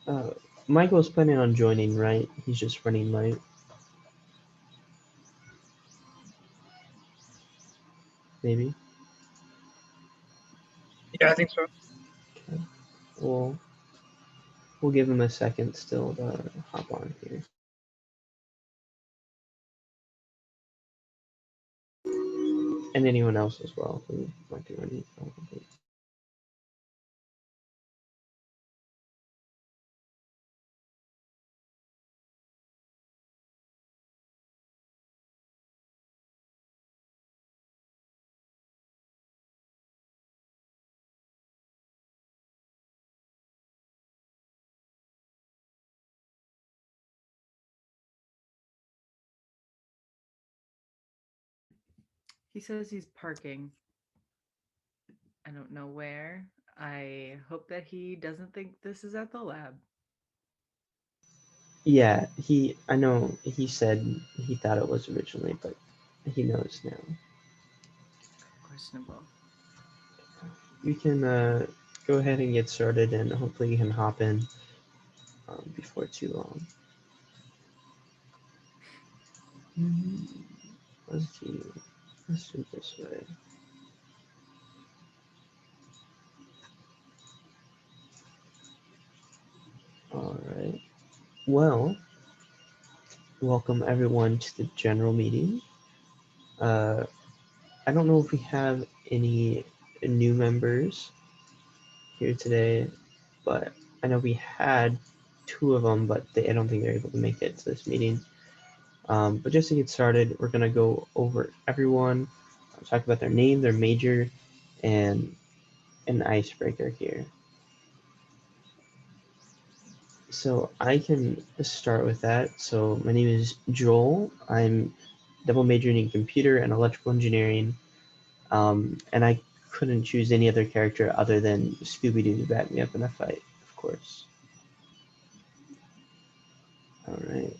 Uh, Michael's planning on joining, right? He's just running late. Maybe. Yeah, I think so. Okay. We'll give him a second still to hop on here. And anyone else as well who might be running. He says he's parking. I don't know where. I hope that he doesn't think this is at the lab. Yeah, I know he said he thought it was originally, but he knows now. Questionable. We can go ahead and get started, and hopefully you can hop in before too long. Let's see. Let's do it this way. All right. Well, welcome everyone to the general meeting. I don't know if we have any new members here today, but I know we had two of them, but I don't think they're able to make it to this meeting. But just to get started, we're gonna go over everyone, talk about their name, their major, and an icebreaker here. So I can start with that. So my name is Joel. I'm double majoring in computer and electrical engineering. And I couldn't choose any other character other than Scooby-Doo to back me up in a fight, of course. All right.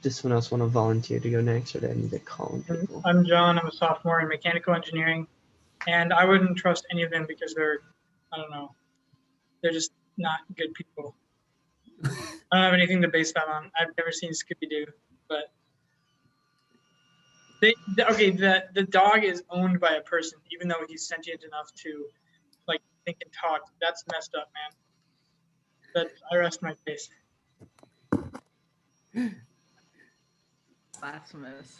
Does someone else want to volunteer to go next, or do I need to call on people? I'm John. I'm a sophomore in mechanical engineering, and I wouldn't trust any of them because they're, I don't know, they're just not good people. I don't have anything to base that on. I've never seen Scooby-Doo, but the dog is owned by a person, even though he's sentient enough to like think and talk. That's messed up, man. But I rest my case. Blasphemous.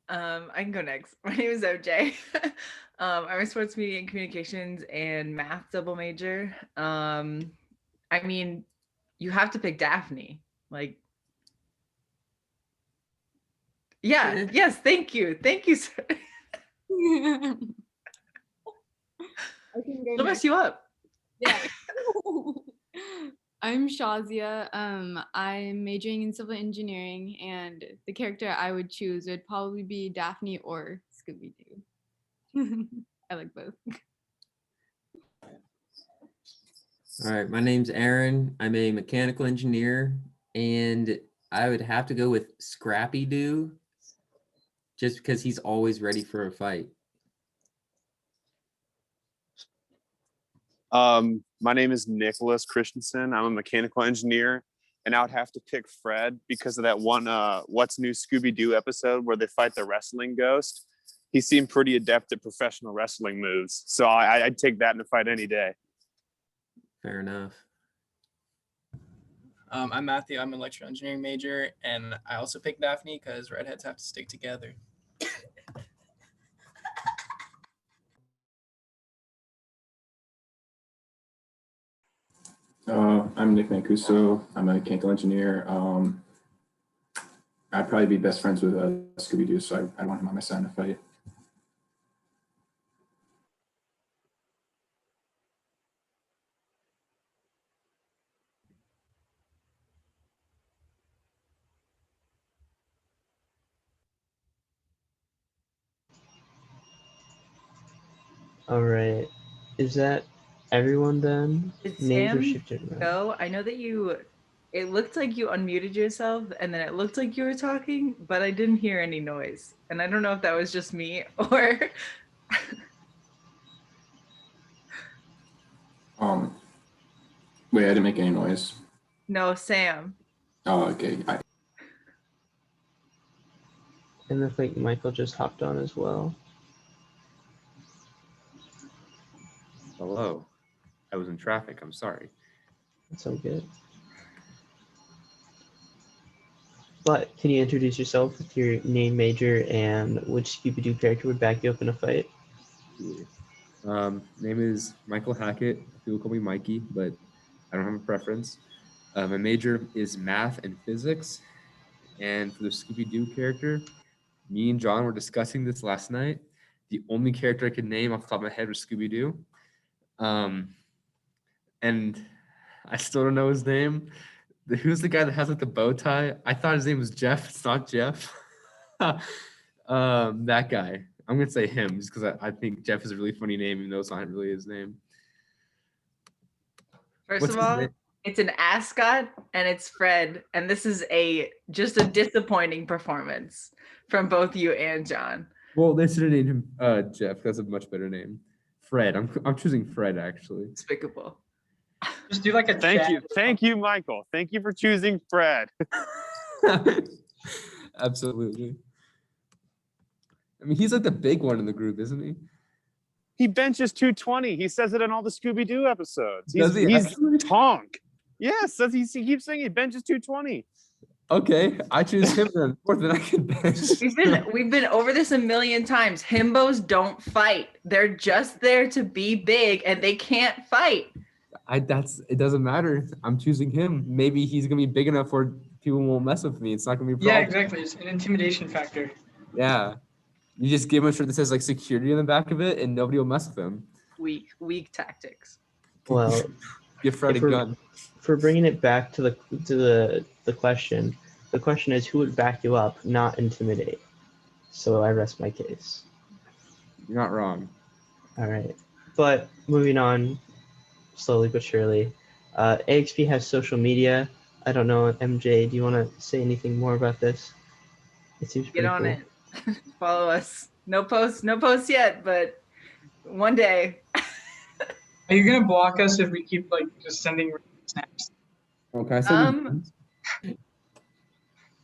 I can go next. My name is OJ. I'm a sports media and communications and math double major. I mean, you have to pick Daphne. Like, yeah, yes, thank you, sir. I can go She'll mess next. you up. Yeah. I'm Shazia. I'm majoring in civil engineering, and the character I would choose would probably be Daphne or Scooby-Doo. I like both. All right, my name's Aaron. I'm a mechanical engineer, and I would have to go with Scrappy Doo, just because he's always ready for a fight. My name is Nicholas Christensen. I'm a mechanical engineer, and I would have to pick Fred because of that one What's New Scooby-Doo episode where they fight the wrestling ghost. He seemed pretty adept at professional wrestling moves, so I'd take that in a fight any day. Fair enough. I'm Matthew. I'm an electrical engineering major, and I also picked Daphne because redheads have to stick together. I'm Nick Mancuso. I'm a mechanical engineer. I'd probably be best friends with Scooby-Doo, so I want him on my side in a fight. All right. Is that everyone then? Did Names are Sam shifted around. go? I know that it looked like you unmuted yourself and then it looked like you were talking, but I didn't hear any noise. And I don't know if that was just me or Wait, I didn't make any noise. No, Sam. Oh, okay. And I think Michael just hopped on as well. Hello. I was in traffic. I'm sorry. That's all good. But can you introduce yourself with your name, major, and which Scooby-Doo character would back you up in a fight? Name is Michael Hackett. People call me Mikey, but I don't have a preference. My major is math and physics. And for the Scooby-Doo character, me and John were discussing this last night. The only character I could name off the top of my head was Scooby-Doo. And I still don't know his name. Who's the guy that has like the bow tie? I thought his name was Jeff. It's not Jeff. That guy. I'm gonna say him just because I think Jeff is a really funny name, even though it's not really his name. First What's of his all, name? it's an ascot and it's Fred. And this is just a disappointing performance from both you and John. Well, they should have named him Jeff. That's a much better name. Fred. I'm choosing Fred actually. Despicable. Just do like a Thank you, Michael. Thank you for choosing Fred. Absolutely. I mean, he's like the big one in the group, isn't he? He benches 220. He says it in all the Scooby-Doo episodes. Does he He's actually? Tonk. Yes, he keeps saying he benches 220. Okay, I choose him then more than I can bench. We've been over this a million times. Himbos don't fight. They're just there to be big and they can't fight. It doesn't matter. I'm choosing him. Maybe he's gonna be big enough where people won't mess with me. It's not gonna be a problem. Yeah, exactly. It's an intimidation factor. Yeah. You just give him a shirt that says like security on the back of it and nobody will mess with him. Weak tactics. Well, Give Fred a gun. For bringing it back to the question, the question is who would back you up, not intimidate. So I rest my case. You're not wrong. All right, but moving on, slowly but surely. AXP has social media. I don't know, MJ, do you want to say anything more about this? It seems pretty Get on cool. it. Follow us. No posts yet, but one day. Are you gonna block us if we keep like just sending snaps? Okay, so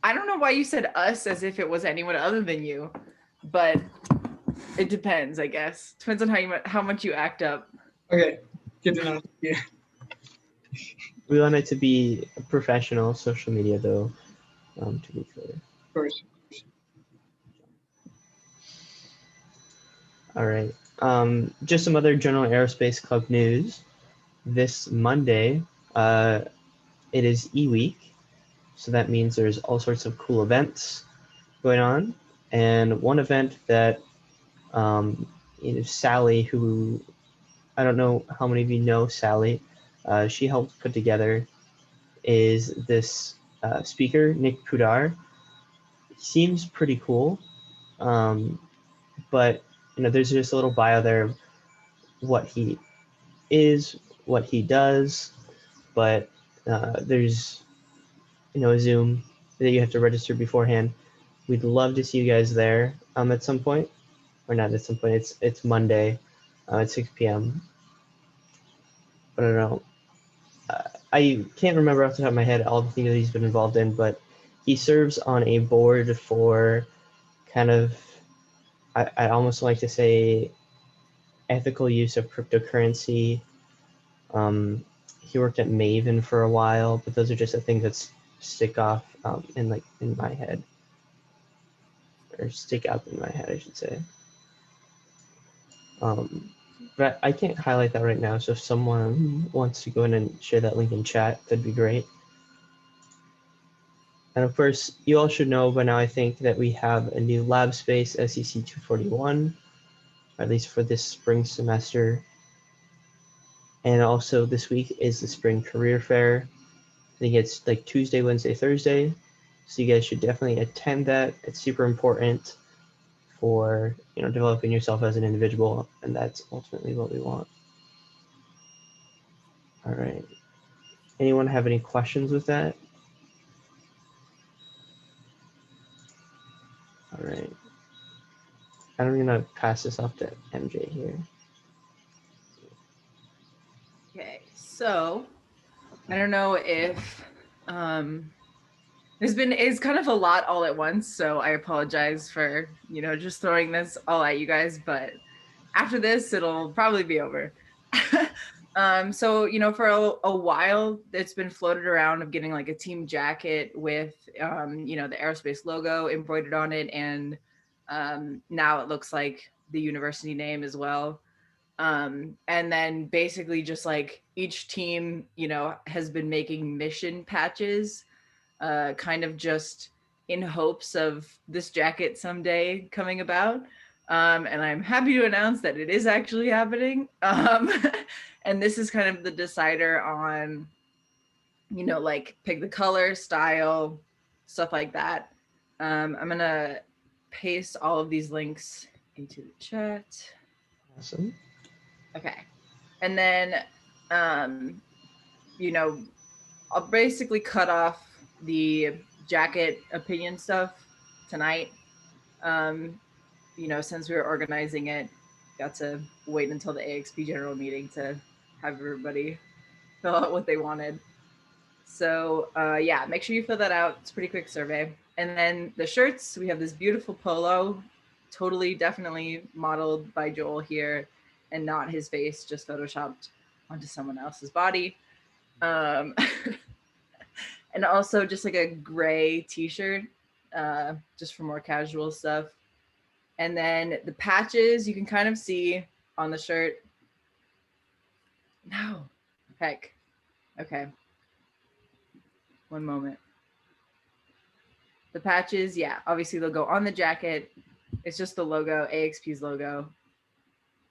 I don't know why you said us as if it was anyone other than you, but it depends, I guess. Depends on how much you act up. Okay, good to know. Yeah. We want it to be a professional social media, though, to be clear. Of course. All right. Just some other General Aerospace Club news. This Monday, it is E-Week, so that means there's all sorts of cool events going on. And one event that Sally, who I don't know how many of you know Sally, she helped put together, is this speaker, Nick Pudar. He seems pretty cool, but there's just a little bio there of what he is, what he does, but there's a Zoom that you have to register beforehand. We'd love to see you guys there at some point, or not at some point. It's Monday at 6 p.m. I don't know. I can't remember off the top of my head all the things that he's been involved in, but he serves on a board for kind of, I almost like to say, ethical use of cryptocurrency. He worked at Maven for a while, but those are just the things that stick off in my head, or stick out in my head, I should say. But I can't highlight that right now, so if someone wants to go in and share that link in chat, that'd be great. And of course, you all should know by now, I think, that we have a new lab space, SEC 241, or at least for this spring semester. And also this week is the spring career fair. I think it's like Tuesday, Wednesday, Thursday. So you guys should definitely attend that. It's super important for developing yourself as an individual, and that's ultimately what we want. All right. Anyone have any questions with that? All right. I'm gonna pass this off to MJ here. Okay, so I don't know if it's kind of a lot all at once, so I apologize for, just throwing this all at you guys, but after this it'll probably be over. So for a while it's been floated around of getting like a team jacket with the aerospace logo embroidered on it, and now it looks like the university name as well. And then basically just like each team has been making mission patches, kind of just in hopes of this jacket someday coming about. And I'm happy to announce that it is actually happening. And this is kind of the decider on like pick the color, style, stuff like that. I'm gonna paste all of these links into the chat. Awesome. Okay. And then, I'll basically cut off the jacket opinion stuff tonight. Since we were organizing it, got to wait until the AXP General Meeting to have everybody fill out what they wanted. So yeah, make sure you fill that out. It's a pretty quick survey. And then the shirts, we have this beautiful polo, totally, definitely modeled by Joel here, and not his face, just photoshopped onto someone else's body. And also just like a gray t-shirt, just for more casual stuff. And then the patches you can kind of see on the shirt. No, heck. Okay. One moment. The patches, yeah, obviously they'll go on the jacket. It's just the logo, AXP's logo.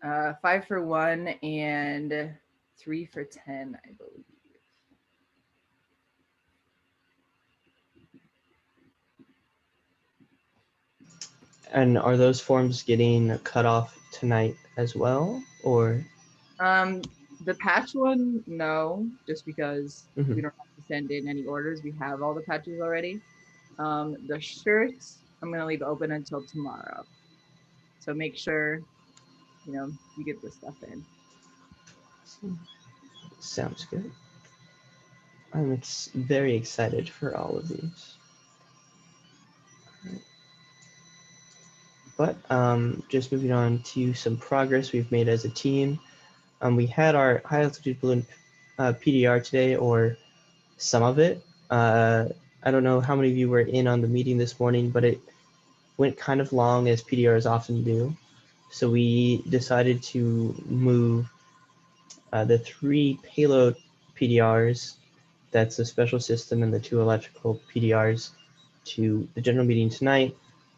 5 for 1 and 3 for 10, I believe. And are those forms getting cut off tonight as well, or? The patch one, no, just because Mhm. we don't have to send in any orders. We have all the patches already. The shirts, I'm gonna leave open until tomorrow. So make sure, you get this stuff in. Sounds good. I'm very excited for all of these. But just moving on to some progress we've made as a team. We had our high altitude balloon PDR today, or some of it. I don't know how many of you were in on the meeting this morning, but it went kind of long, as PDRs often do. So we decided to move the 3 payload PDRs, that's a special system, and the 2 electrical PDRs to the general meeting tonight,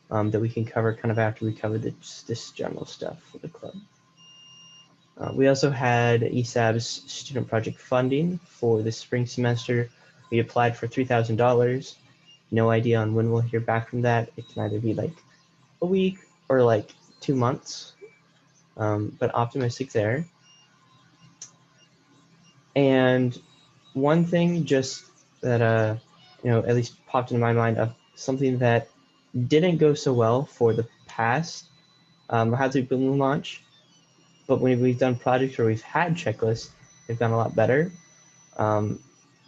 that we can cover kind of after we cover this general stuff for the club. We also had ESAB's student project funding for the spring semester. We applied for $3,000. No idea on when we'll hear back from that. It can either be like a week or like 2 months, but optimistic there. And one thing just that at least popped into my mind of something that didn't go so well for the past how to balloon launch, but when we've done projects where we've had checklists, they've gone a lot better.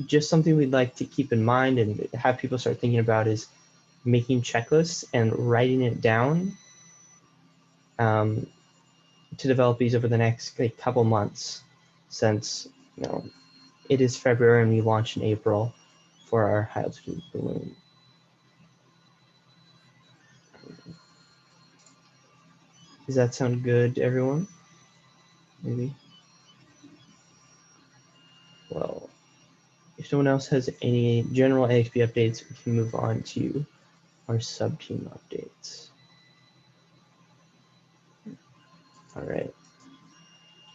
Just something we'd like to keep in mind and have people start thinking about is making checklists and writing it down to develop these over the next couple months, since it is February and we launch in April for our high altitude balloon. Does that sound good to everyone? Maybe. Well, if no one else has any general AXP updates, we can move on to our sub-team updates. All right.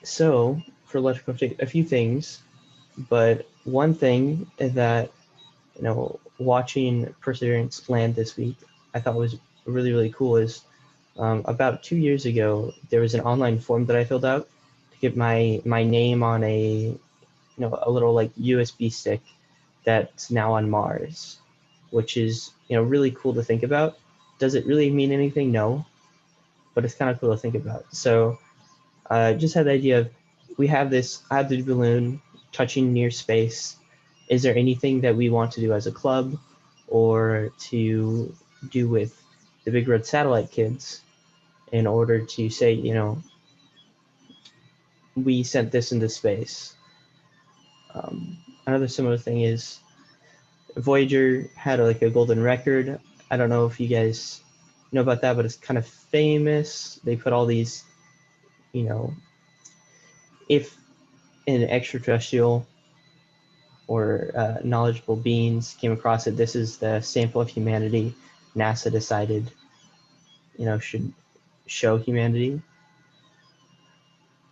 So for electrical update, a few things, but one thing that, watching Perseverance land this week, I thought was really, really cool is about 2 years ago, there was an online form that I filled out to get my name on a little like USB stick that's now on Mars, which is really cool to think about. Does it really mean anything? No, but it's kind of cool to think about. So just had the idea of, I have the balloon touching near space, is there anything that we want to do as a club or to do with the Big Red Satellite kids in order to say, you know, we sent this into space? Another similar thing is Voyager had like a golden record. I don't know if you guys know about that, but it's kind of famous. They put all these, you know, if an extraterrestrial or knowledgeable beings came across it, this is the sample of humanity NASA decided, you know, should show humanity.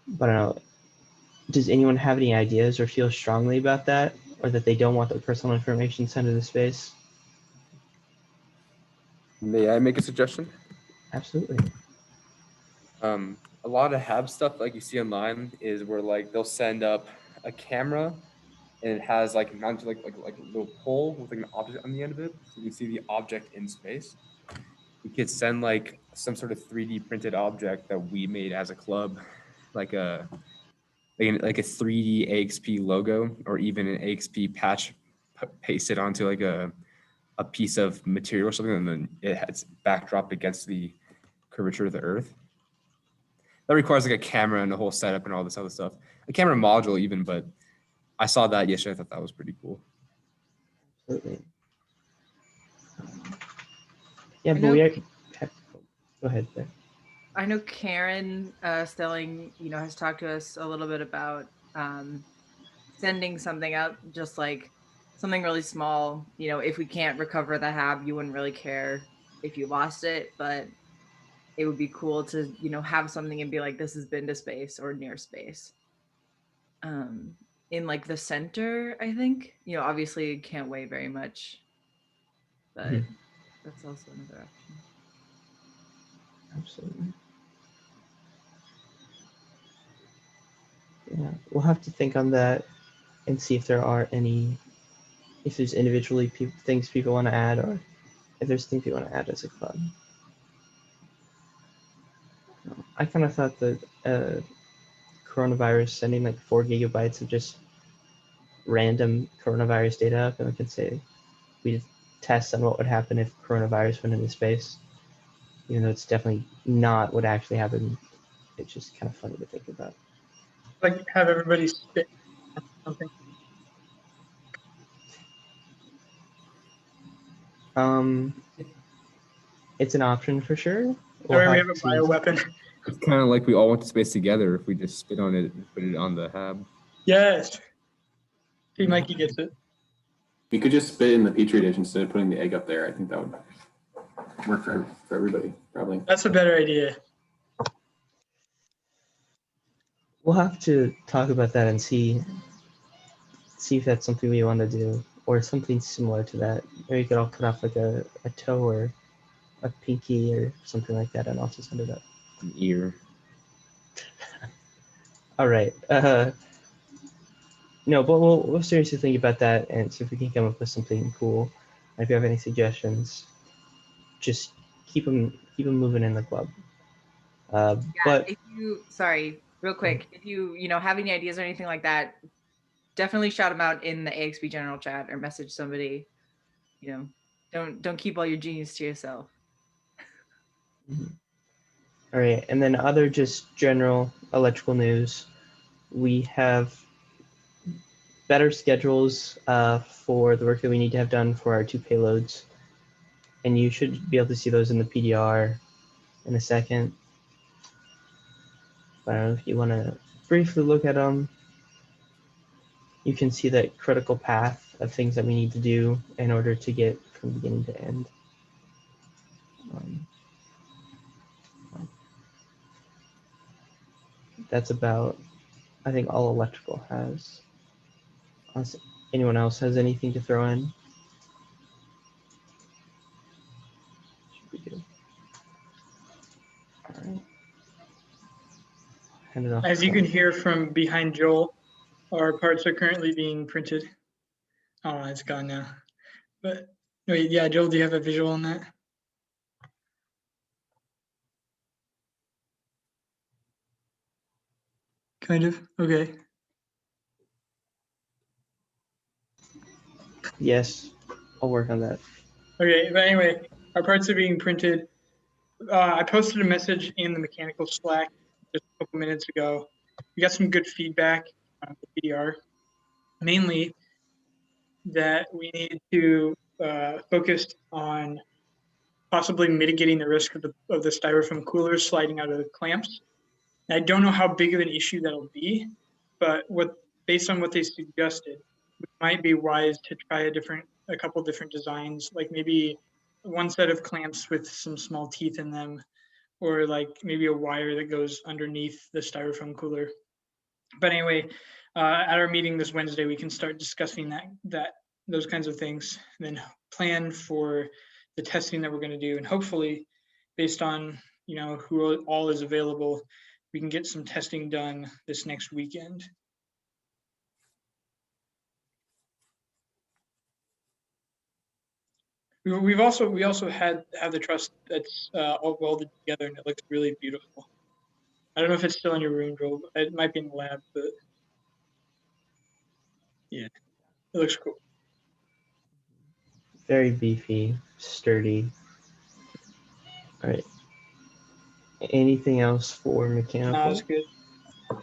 But I don't know, does anyone have any ideas or feel strongly about that, or that they don't want their personal information sent into space? May I make a suggestion? Absolutely. A lot of HAB stuff like you see online is where like they'll send up a camera and it has like mounted like a little pole with like an object on the end of it, so you can see the object in space. We could send like some sort of 3D printed object that we made as a club, like a 3D AXP logo, or even an AXP patch pasted onto like a piece of material or something, and then it has backdrop against the curvature of the Earth. That requires like a camera and a whole setup and all this other stuff. A camera module even, but I saw that yesterday. I thought that was pretty cool. Absolutely. Yeah, but we are. Go ahead, there. I know Karen Stelling, you know, has talked to us a little bit about sending something out, just like something really small. You know, if we can't recover the HAB, you wouldn't really care if you lost it, but it would be cool to, you know, have something and be like, this has been to space or near space. In like the center, I think, you know, obviously it can't weigh very much, but that's also another option. Absolutely. Yeah, we'll have to think on that and see if there are any, if there's individually things people want to add, or if there's things we want to add as a club. I kind of thought that coronavirus sending like 4 gigabytes of just random coronavirus data up, and we could say we did tests on what would happen if coronavirus went into space, even though it's definitely not what actually happened. It's just kind of funny to think about. Like have everybody spit something. It's an option for sure. Or we have a bioweapon. It's kind of like we all went to space together if we just spit on it and put it on the HAB. Yes. See, Mikey gets it. You could just spit in the petri dish instead of putting the egg up there. I think that would work for everybody, probably. That's a better idea. We'll have to talk about that and see if that's something we want to do, or something similar to that. Or you could all cut off like a toe or a pinky or something like that and also send it up. An ear. All right. No, but we'll seriously think about that and see if we can come up with something cool. And if you have any suggestions, just keep them moving in the club. But if you, sorry, real quick, if you know, have any ideas or anything like that, definitely shout them out in the AXP General chat or message somebody. You know, don't keep all your genius to yourself. all right, and then other just general electrical news. We have better schedules for the work that we need to have done for our 2 payloads, and you should be able to see those in the PDR in a second. But I don't know if you want to briefly look at them. You can see that critical path of things that we need to do in order to get from beginning to end. That's about, I think, all electrical has. Unless anyone else has anything to throw in. Should be good. All right. Hand it off. As you can hear from behind Joel, our parts are currently being printed. Oh, it's gone now. But wait, yeah, Joel, do you have a visual on that? Kind of. Okay. Yes, I'll work on that. Okay, but anyway, our parts are being printed. I posted a message in the mechanical Slack just a couple minutes ago. We got some good feedback on the PDR, mainly that we need to focus on possibly mitigating the risk of the styrofoam coolers sliding out of the clamps. I don't know how big of an issue that'll be, but based on what they suggested, it might be wise to try a couple different designs, like maybe one set of clamps with some small teeth in them, or like maybe a wire that goes underneath the styrofoam cooler. But anyway, at our meeting this Wednesday, we can start discussing those kinds of things, and then plan for the testing that we're going to do, and hopefully, based on who all is available, we can get some testing done this next weekend. We also have the truss that's all welded together, and it looks really beautiful. I don't know if it's still in your room, Joel. It might be in the lab, but yeah, it looks cool. Very beefy, sturdy. All right. Anything else for mechanical? No, it's good. All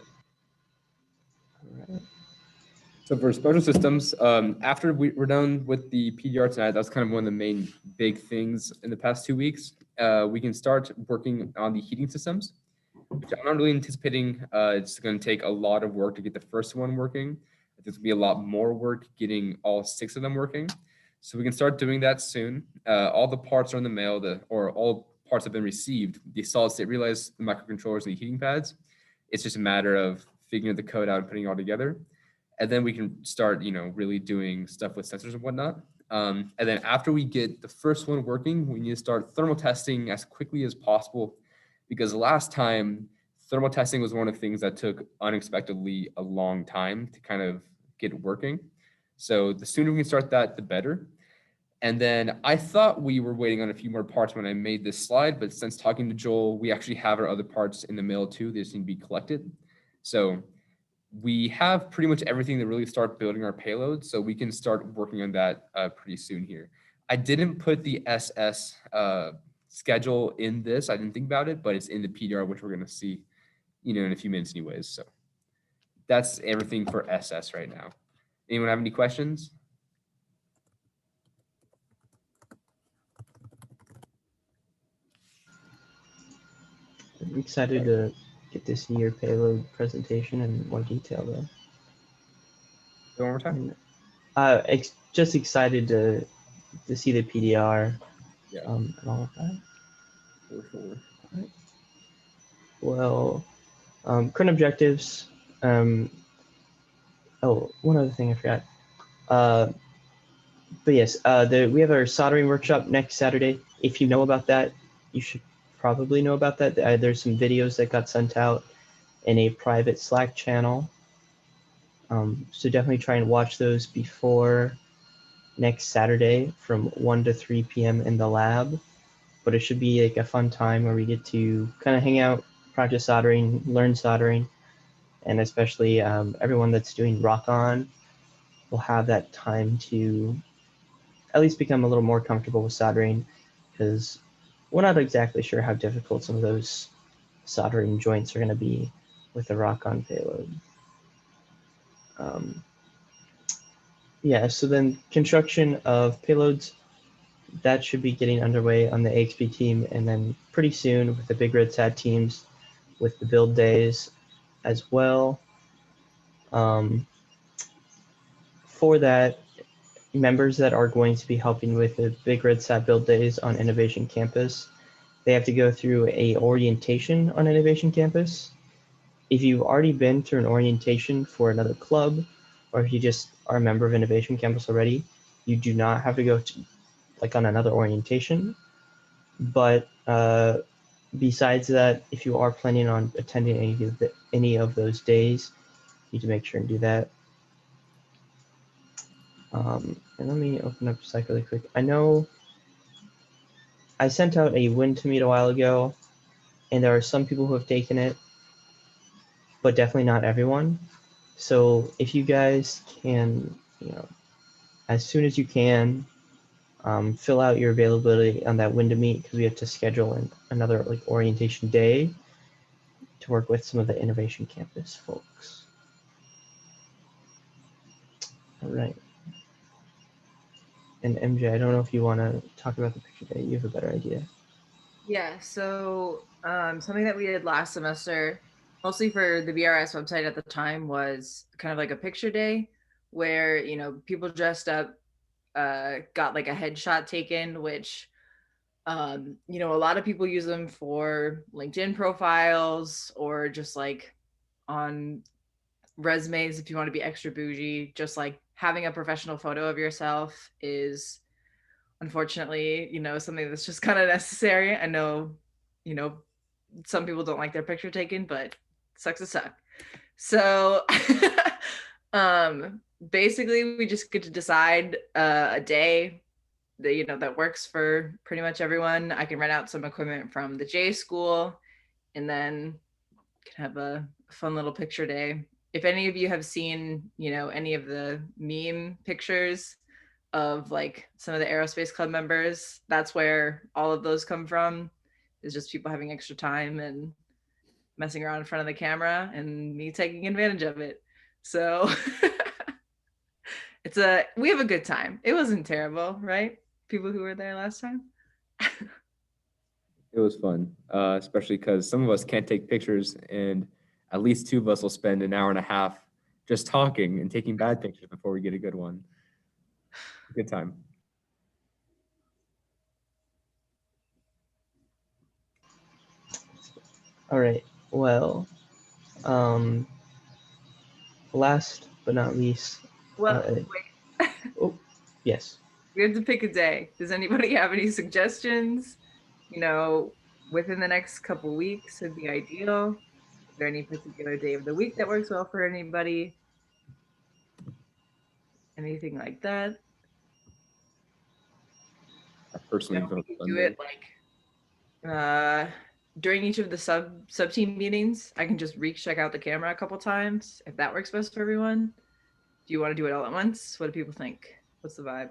right. So for special systems, after we're done with the PDR tonight, that's kind of one of the main big things in the past 2 weeks. We can start working on the heating systems, which I'm not really anticipating. It's going to take a lot of work to get the first one working. There's going to be a lot more work getting all 6 of them working. So we can start doing that soon. All the parts are in the mail, or all parts have been received. The solid state relays, the microcontrollers, and the heating pads. It's just a matter of figuring the code out and putting it all together. And then we can start, really doing stuff with sensors and whatnot. And then after we get the first one working, we need to start thermal testing as quickly as possible, because the last time thermal testing was one of the things that took unexpectedly a long time to kind of get working. So the sooner we can start that, the better. And then I thought we were waiting on a few more parts when I made this slide, but since talking to Joel, we actually have our other parts in the mail too. They just need to be collected. So we have pretty much everything to really start building our payload, so we can start working on that pretty soon here. I didn't put the SS schedule in this. I didn't think about it, but it's in the PDR, which we're going to see, in a few minutes anyways. So that's everything for SS right now. Anyone have any questions? I'm excited to get to see your payload presentation in more detail, though. One more time. Just excited to see the PDR, Yeah. and all of that. For sure. All right. Well, current objectives. Oh, one other thing I forgot. But yes, we have our soldering workshop next Saturday. If you know about that, you should probably know about that. There's some videos that got sent out in a private Slack channel. So definitely try and watch those before next Saturday from 1 to 3 p.m. in the lab. But it should be like a fun time where we get to kind of hang out, practice soldering, learn soldering, and especially everyone that's doing rock on will have that time to at least become a little more comfortable with soldering, because we're not exactly sure how difficult some of those soldering joints are going to be with the rock on payload. Yeah, so then construction of payloads, that should be getting underway on the AXP team, and then pretty soon with the Big Red SAT teams with the build days as well. For that, members that are going to be helping with the Big Red SAT build days on Innovation Campus, they have to go through a orientation on Innovation Campus. If you've already been through an orientation for another club, or if you just are a member of Innovation Campus already, you do not have to go to on another orientation. But besides that, if you are planning on attending any of those days, you need to make sure and do that. And let me open up Slack really quick. I know I sent out a win to meet a while ago, and there are some people who have taken it, but definitely not everyone. So if you guys can, as soon as you can, fill out your availability on that when to meet, because we have to schedule another like orientation day to work with some of the Innovation Campus folks. All right. And MJ, I don't know if you want to talk about the picture day. You have a better idea. Yeah, so something that we did last semester, mostly for the BRS website at the time, was kind of like a picture day where, you know, people dressed up, got like a headshot taken, which, you know, a lot of people use them for LinkedIn profiles or just like on resumes if you want to be extra bougie. Just like having a professional photo of yourself is unfortunately, you know, something that's just kind of necessary. I know, you know, some people don't like their picture taken, but sucks to suck. So basically we just get to decide a day that, you know, that works for pretty much everyone. I can rent out some equipment from the J school and then can have a fun little picture day. If any of you have seen, you know, any of the meme pictures of like some of the aerospace club members, that's where all of those come from, is just people having extra time and messing around in front of the camera and me taking advantage of it. So we have a good time. It wasn't terrible, right? People who were there last time. It was fun, especially because some of us can't take pictures, and at least two of us will spend an hour and a half just talking and taking bad pictures before we get a good one. Good time. All right. Well, last but not least. Well, wait. Oh, yes. We have to pick a day. Does anybody have any suggestions? You know, within the next couple weeks would be ideal. Is there any particular day of the week that works well for anybody? Anything like that? I personally You know, we vote could do Sunday. it like during each of the sub team meetings. I can just check out the camera a couple times if that works best for everyone. Do you want to do it all at once? What do people think? What's the vibe?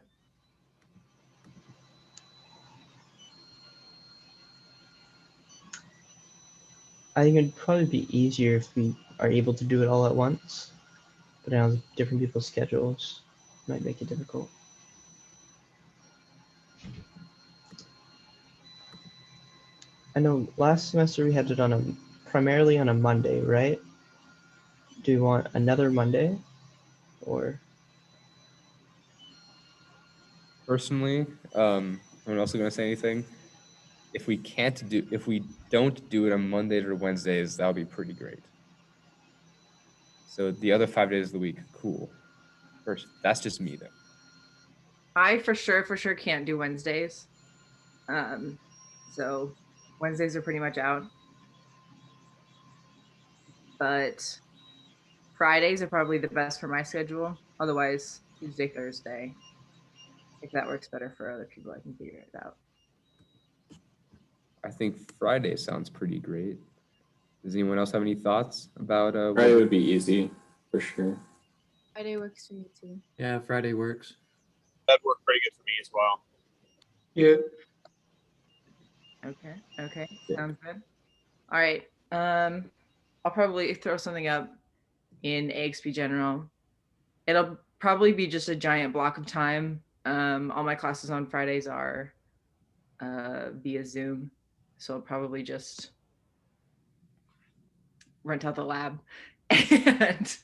I think it'd probably be easier if we are able to do it all at once, but now different people's schedules might make it difficult. I know last semester we had it on primarily on a Monday, right? Do you want another Monday, or? Personally, I'm also going to say anything. If we don't do it on Mondays or Wednesdays, that would be pretty great. So the other 5 days of the week, cool. First, that's just me though. I for sure can't do Wednesdays. So Wednesdays are pretty much out. But Fridays are probably the best for my schedule. Otherwise, Tuesday, Thursday. If that works better for other people, I can figure it out. I think Friday sounds pretty great. Does anyone else have any thoughts about Friday would be easy for sure. Friday works for me too. Yeah, Friday works. That'd work pretty good for me as well. Yeah. Okay. Sounds good. All right. I'll probably throw something up in AXP General. It'll probably be just a giant block of time. All my classes on Fridays are via Zoom. So I'll probably just rent out the lab and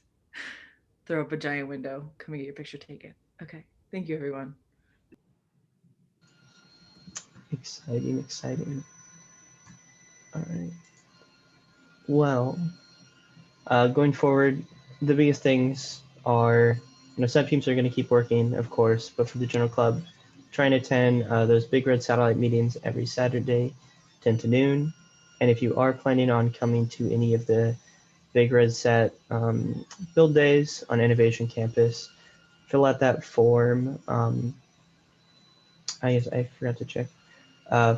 throw up a giant window. Come and get your picture taken. Okay. Thank you, everyone. Exciting. All right. Well, going forward, the biggest things are, sub teams are going to keep working, of course, but for the general club, try and attend those big red satellite meetings every Saturday, 10 to noon. And if you are planning on coming to any of the big red set build days on Innovation Campus, fill out that form. I guess I forgot to check.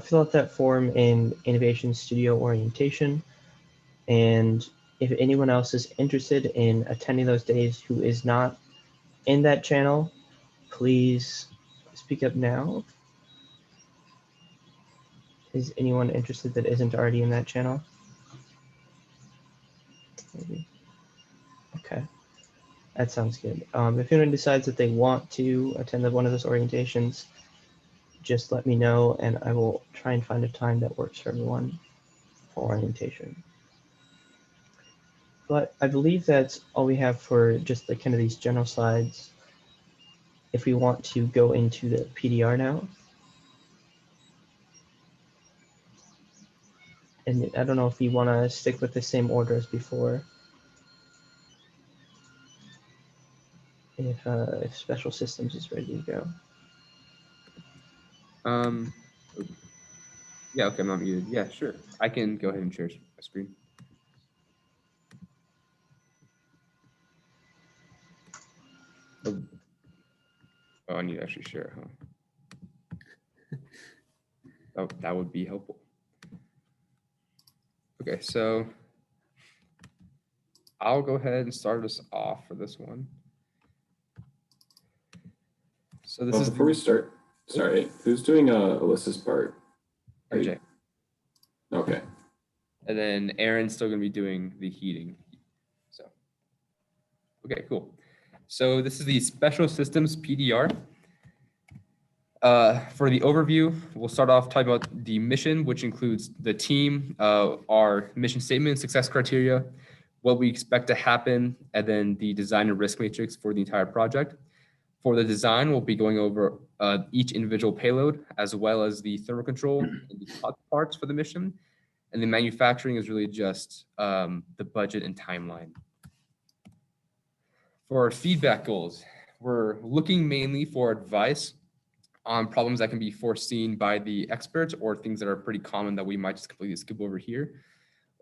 Fill out that form in Innovation Studio Orientation. And if anyone else is interested in attending those days who is not in that channel, please speak up now. Is anyone interested that isn't already in that channel? Maybe. Okay, that sounds good. If anyone decides that they want to attend one of those orientations, just let me know and I will try and find a time that works for everyone for orientation. But I believe that's all we have for just the kind of these general slides. If we want to go into the PDR now. And I don't know if you want to stick with the same order as before. If special systems is ready to go. Yeah, okay, I'm not muted. Yeah, sure. I can go ahead and share my screen. Oh, I need to actually share, huh? Oh, that would be helpful. Okay, so I'll go ahead and start us off for this one. So this is before we start, sorry, who's doing Alyssa's part? MJ. Okay. And then Aaron's still gonna be doing the heating. So, okay, cool. So this is the Special Systems PDR. For the overview, we'll start off talking about the mission, which includes the team, our mission statement, success criteria, what we expect to happen, and then the design and risk matrix for the entire project. For the design, we'll be going over each individual payload, as well as the thermal control and the parts for the mission. And the manufacturing is really just the budget and timeline. For our feedback goals, we're looking mainly for advice on problems that can be foreseen by the experts or things that are pretty common that we might just completely skip over here.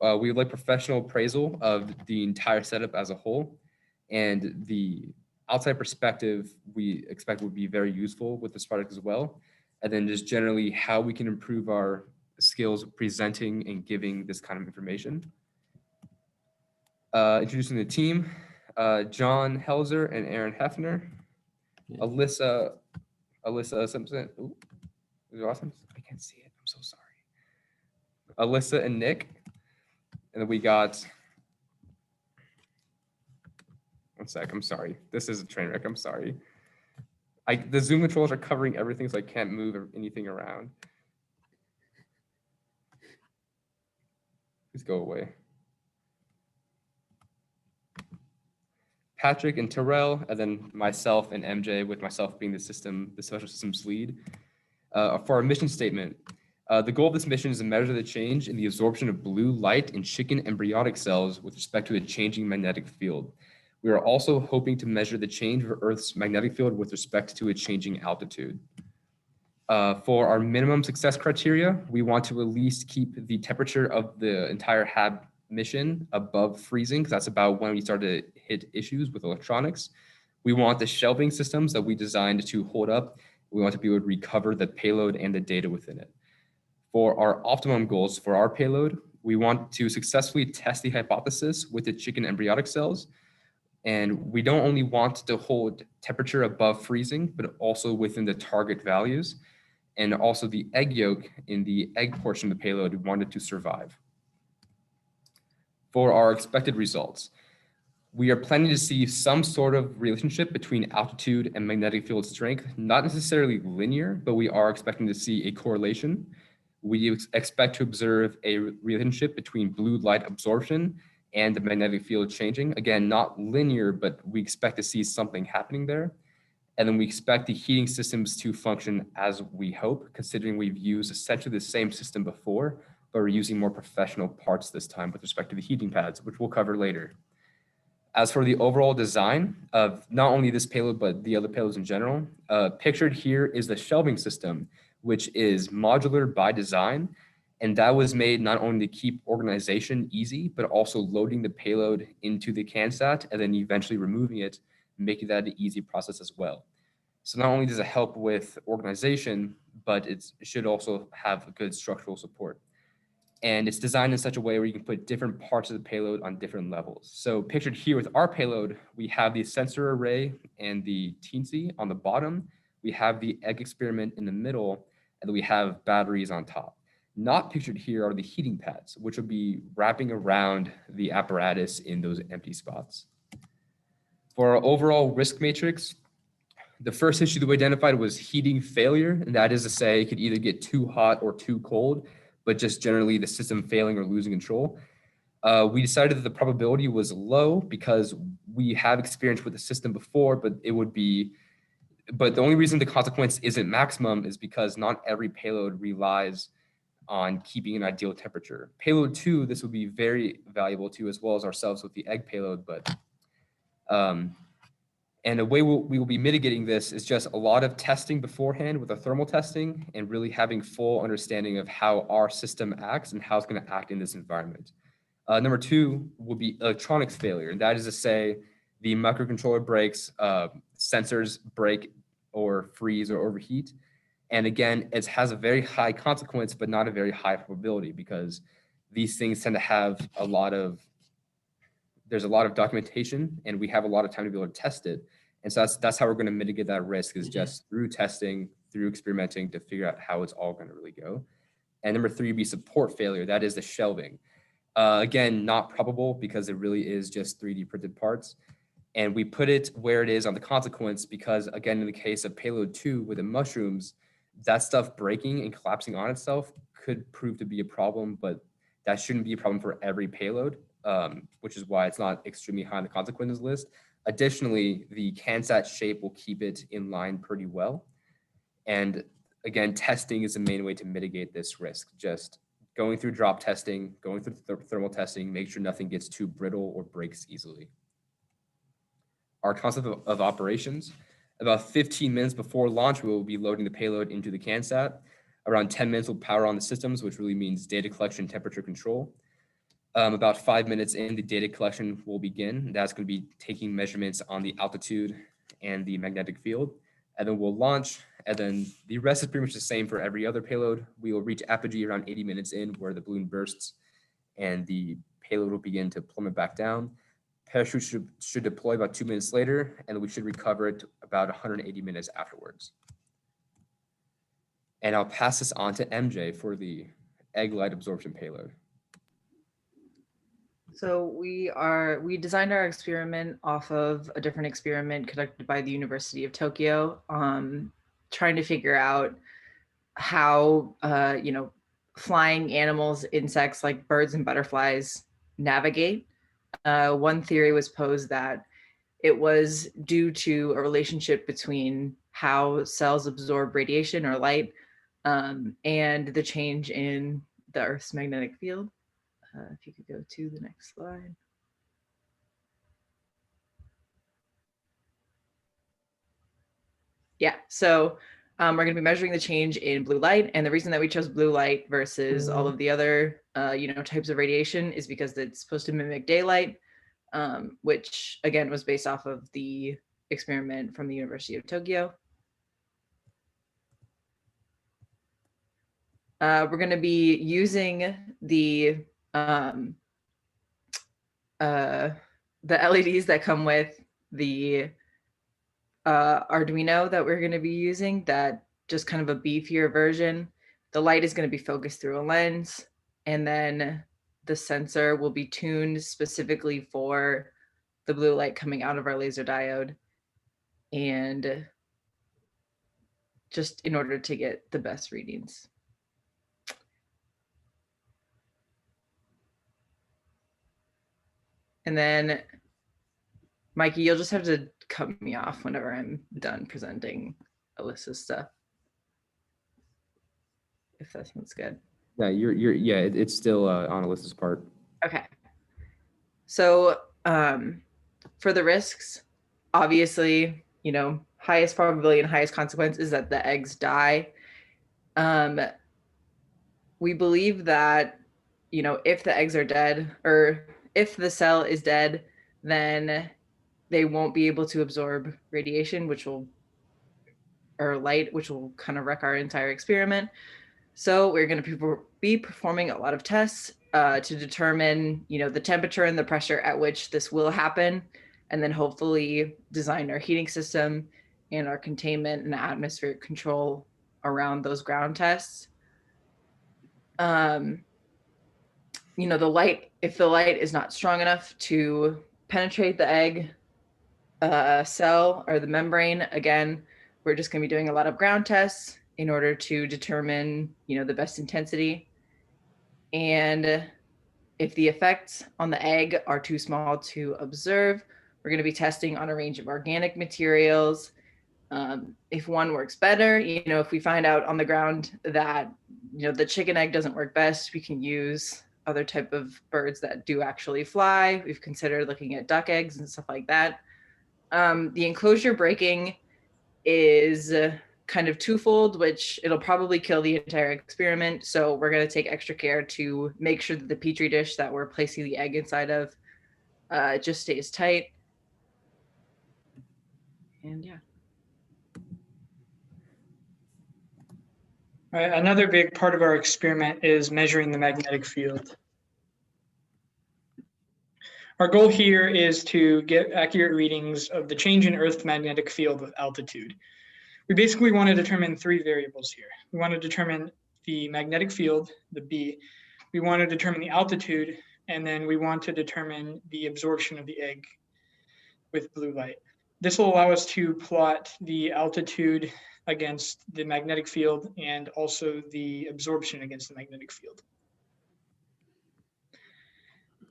We would like professional appraisal of the entire setup as a whole, and the outside perspective we expect would be very useful with this product as well. And then just generally how we can improve our skills presenting and giving this kind of information. Introducing the team, John Helzer and Aaron Hefner. Yeah. Alyssa Simpson. Ooh, is it awesome? I can't see it. I'm so sorry. Alyssa and Nick. And then we got, one sec, I'm sorry. This is a train wreck, I'm sorry. The Zoom controls are covering everything, so I can't move anything around. Please go away. Patrick and Terrell, and then myself and MJ, with myself being the special systems lead. For our mission statement, the goal of this mission is to measure the change in the absorption of blue light in chicken embryonic cells with respect to a changing magnetic field. We are also hoping to measure the change of Earth's magnetic field with respect to a changing altitude. For our minimum success criteria, we want to at least keep the temperature of the entire HAB mission above freezing, because that's about when we start to hit issues with electronics. We want the shelving systems that we designed to hold up. We want to be able to recover the payload and the data within it. For our optimum goals for our payload, we want to successfully test the hypothesis with the chicken embryonic cells. And we don't only want to hold temperature above freezing, but also within the target values. And also the egg yolk in the egg portion of the payload, we wanted to survive. For our expected results, we are planning to see some sort of relationship between altitude and magnetic field strength, not necessarily linear, but we are expecting to see a correlation. We expect to observe a relationship between blue light absorption and the magnetic field changing. Again, not linear, but we expect to see something happening there. And then we expect the heating systems to function as we hope, considering we've used essentially the same system before, but we're using more professional parts this time with respect to the heating pads, which we'll cover later. As for the overall design of not only this payload, but the other payloads in general, pictured here is the shelving system, which is modular by design. And that was made not only to keep organization easy, but also loading the payload into the CANSAT and then eventually removing it, making that an easy process as well. So not only does it help with organization, but it should also have good structural support. And it's designed in such a way where you can put different parts of the payload on different levels. So pictured here with our payload, we have the sensor array and the teensy on the bottom. We have the egg experiment in the middle, and then we have batteries on top. Not pictured here are the heating pads, which will be wrapping around the apparatus in those empty spots. For our overall risk matrix, the first issue that we identified was heating failure, and that is to say it could either get too hot or too cold, but just generally the system failing or losing control. We decided that the probability was low because we have experience with the system before, but the only reason the consequence isn't maximum is because not every payload relies on keeping an ideal temperature. Payload 2, this would be very valuable to, as well as ourselves with the egg payload, but and the way we will be mitigating this is just a lot of testing beforehand with our thermal testing and really having full understanding of how our system acts and how it's going to act in this environment. Number 2 will be electronics failure. And that is to say the microcontroller breaks, sensors break or freeze or overheat. And again, it has a very high consequence, but not a very high probability because these things tend to have there's a lot of documentation and we have a lot of time to be able to test it. And so that's how we're going to mitigate that risk is just through testing, through experimenting to figure out how it's all going to really go. And number 3 would be support failure. That is the shelving. Again, not probable because it really is just 3D printed parts. And we put it where it is on the consequence because again, in the case of payload 2 with the mushrooms, that stuff breaking and collapsing on itself could prove to be a problem, but that shouldn't be a problem for every payload. Which is why it's not extremely high on the consequences list. Additionally, the CANSAT shape will keep it in line pretty well. And again, testing is the main way to mitigate this risk. Just going through drop testing, going through thermal testing, make sure nothing gets too brittle or breaks easily. Our concept of operations, about 15 minutes before launch, we will be loading the payload into the CANSAT. Around 10 minutes will power on the systems, which really means data collection, temperature control. About 5 minutes in, the data collection will begin. That's going to be taking measurements on the altitude and the magnetic field. And then we'll launch. And then the rest is pretty much the same for every other payload. We will reach apogee around 80 minutes in where the balloon bursts and the payload will begin to plummet back down. Parachute should deploy about 2 minutes later, and we should recover it about 180 minutes afterwards. And I'll pass this on to MJ for the egg light absorption payload. So we designed our experiment off of a different experiment conducted by the University of Tokyo, trying to figure out how flying animals, insects like birds and butterflies navigate. One theory was posed that it was due to a relationship between how cells absorb radiation or light and the change in the Earth's magnetic field. If you could go to the next slide. Yeah, so we're going to be measuring the change in blue light. And the reason that we chose blue light versus all of the other types of radiation is because it's supposed to mimic daylight, which again was based off of the experiment from the University of Tokyo. We're going to be using the LEDs that come with the Arduino that we're going to be using, that just kind of a beefier version. The light is going to be focused through a lens, and then the sensor will be tuned specifically for the blue light coming out of our laser diode, and just in order to get the best readings. And then, Mikey, you'll just have to cut me off whenever I'm done presenting Alyssa's stuff, if that sounds good. Yeah, it's still on Alyssa's part. Okay. So for the risks, obviously, highest probability and highest consequence is that the eggs die. We believe that, if the eggs are dead, or if the cell is dead, then they won't be able to absorb radiation, or light, which will kind of wreck our entire experiment. So we're going to be performing a lot of tests to determine, the temperature and the pressure at which this will happen, and then hopefully design our heating system and our containment and atmospheric control around those ground tests. The light, if the light is not strong enough to penetrate the egg cell or the membrane, again, we're just going to be doing a lot of ground tests in order to determine, the best intensity. And if the effects on the egg are too small to observe, we're going to be testing on a range of organic materials. If one works better, if we find out on the ground that, the chicken egg doesn't work best, we can use other type of birds that do actually fly. We've considered looking at duck eggs and stuff like that. The enclosure breaking is kind of twofold, which it'll probably kill the entire experiment. So we're going to take extra care to make sure that the Petri dish that we're placing the egg inside of just stays tight. And yeah. All right, another big part of our experiment is measuring the magnetic field. Our goal here is to get accurate readings of the change in Earth's magnetic field with altitude. We basically want to determine 3 variables here. We want to determine the magnetic field, the B. We want to determine the altitude, and then we want to determine the absorption of the egg with blue light. This will allow us to plot the altitude against the magnetic field and also the absorption against the magnetic field.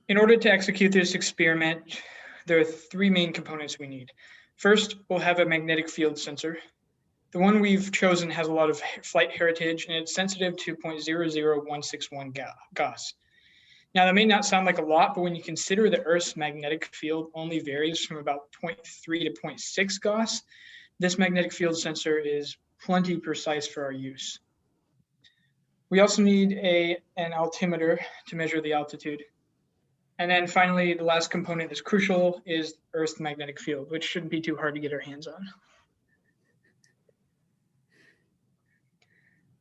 In order to execute this experiment, there are 3 main components we need. First, we'll have a magnetic field sensor. The one we've chosen has a lot of flight heritage, and it's sensitive to 0.00161 Gauss. Now, that may not sound like a lot, but when you consider the Earth's magnetic field only varies from about 0.3 to 0.6 Gauss, this magnetic field sensor is plenty precise for our use. We also need an altimeter to measure the altitude. And then finally, the last component that's crucial is Earth's magnetic field, which shouldn't be too hard to get our hands on.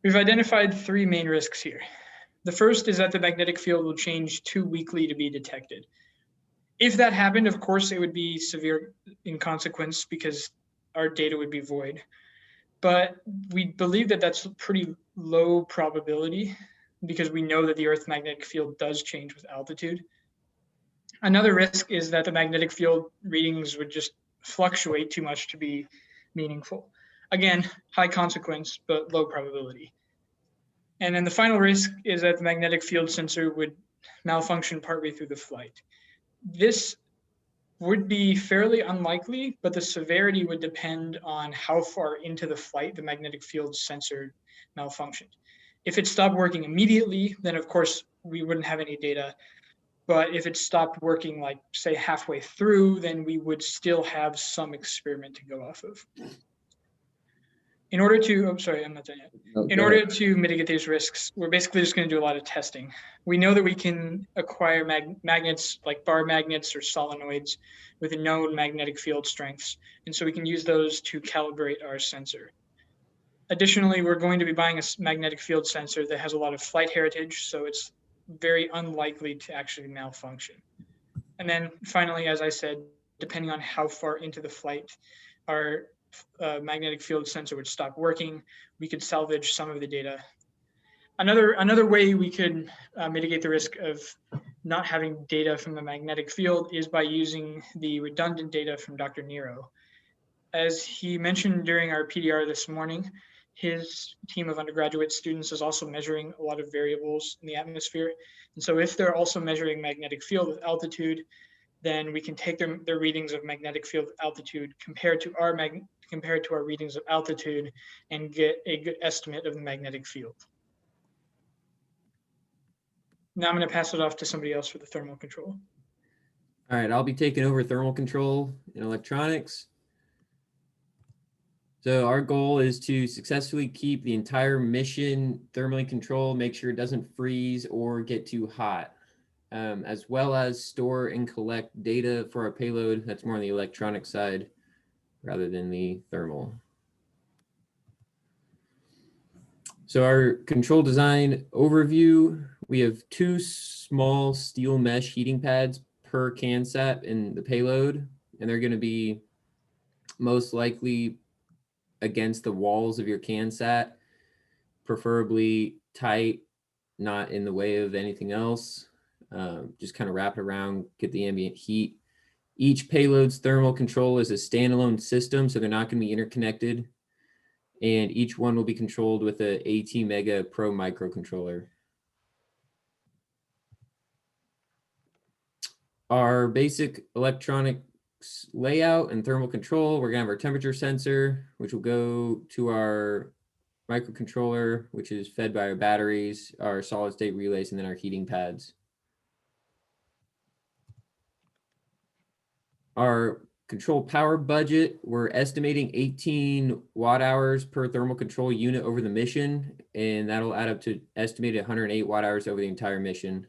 We've identified 3 main risks here. The first is that the magnetic field will change too weakly to be detected. If that happened, of course, it would be severe in consequence because our data would be void. But we believe that that's pretty low probability because we know that the Earth's magnetic field does change with altitude. Another risk is that the magnetic field readings would just fluctuate too much to be meaningful. Again, high consequence, but low probability. And then the final risk is that the magnetic field sensor would malfunction partway through the flight. This would be fairly unlikely, but the severity would depend on how far into the flight the magnetic field sensor malfunctioned. If it stopped working immediately, then of course we wouldn't have any data. But if it stopped working, like say halfway through, then we would still have some experiment to go off of. In order to, I'm not done yet. In order to mitigate these risks, we're basically just going to do a lot of testing. We know that we can acquire magnets like bar magnets or solenoids with known magnetic field strengths. And so we can use those to calibrate our sensor. Additionally, we're going to be buying a magnetic field sensor that has a lot of flight heritage, so it's very unlikely to actually malfunction. And then finally, as I said, depending on how far into the flight our magnetic field sensor would stop working, we could salvage some of the data. Another way we could mitigate the risk of not having data from the magnetic field is by using the redundant data from Dr. Nero. As he mentioned during our PDR this morning, his team of undergraduate students is also measuring a lot of variables in the atmosphere. And so if they're also measuring magnetic field with altitude, then we can take their readings of magnetic field altitude compared to our readings of altitude and get a good estimate of the magnetic field. Now I'm going to pass it off to somebody else for the thermal control. All right, I'll be taking over thermal control in electronics. So our goal is to successfully keep the entire mission thermally controlled, make sure it doesn't freeze or get too hot, as well as store and collect data for our payload. That's more on the electronic side rather than the thermal. So our control design overview, we have 2 small steel mesh heating pads per CANSAT in the payload, and they're going to be most likely against the walls of your CANSAT, preferably tight, not in the way of anything else. Just kind of wrap it around, get the ambient heat. Each payload's thermal control is a standalone system, so they're not going to be interconnected. And each one will be controlled with a AT Mega Pro microcontroller. Our basic electronics layout and thermal control, we're gonna have our temperature sensor, which will go to our microcontroller, which is fed by our batteries, our solid state relays, and then our heating pads. Our control power budget, we're estimating 18 watt hours per thermal control unit over the mission, and that'll add up to estimated 108 watt hours over the entire mission.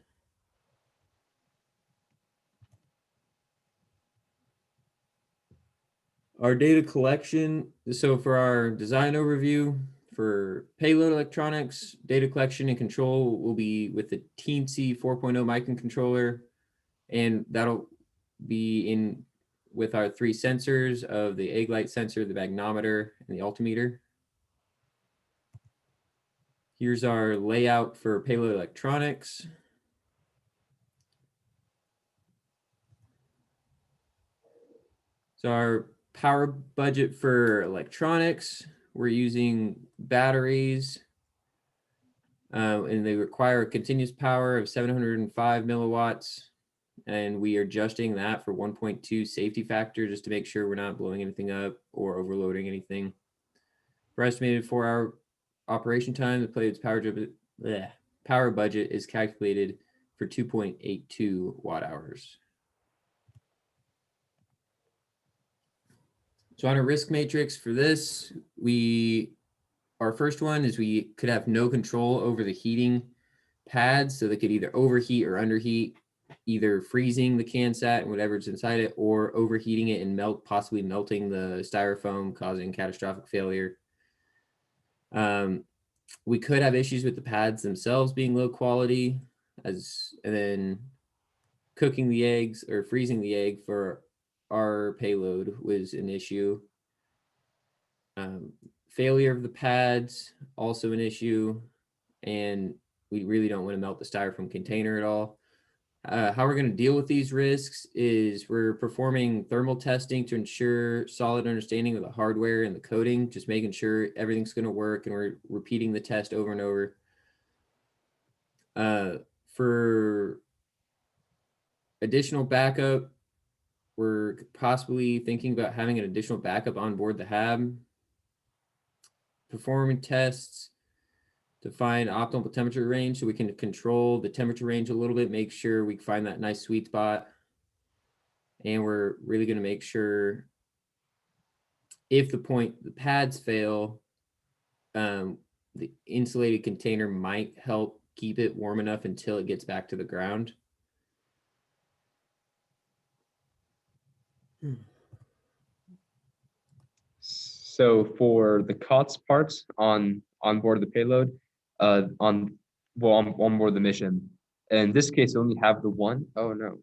Our data collection, so for our design overview, for payload electronics, data collection and control will be with the Teensy 4.0 microcontroller, and that'll be in with our 3 sensors of the egg light sensor, the magnometer, and the altimeter. Here's our layout for payload electronics. So our power budget for electronics, we're using batteries, and they require a continuous power of 705 milliwatts. And we are adjusting that for 1.2 safety factor just to make sure we're not blowing anything up or overloading anything. For estimated 4-hour operation time, the payload's power budget is calculated for 2.82 watt hours. So on a risk matrix for this, our first one is we could have no control over the heating pads, so they could either overheat or underheat, either freezing the CANSAT and whatever's inside it, or overheating it and possibly melting the styrofoam, causing catastrophic failure. We could have issues with the pads themselves being low quality, and then cooking the eggs or freezing the egg for our payload was an issue. Failure of the pads, also an issue, and we really don't want to melt the styrofoam container at all. How we're going to deal with these risks is we're performing thermal testing to ensure solid understanding of the hardware and the coding, just making sure everything's going to work, and we're repeating the test over and over. For additional backup, we're possibly thinking about having an additional backup on board the HAB. Performing tests to find optimal temperature range so we can control the temperature range a little bit, make sure we find that nice sweet spot. And we're really going to make sure if the pads fail, the insulated container might help keep it warm enough until it gets back to the ground. So for the COTS parts on board the payload, on board the mission, in this case, we only have the one. Oh no,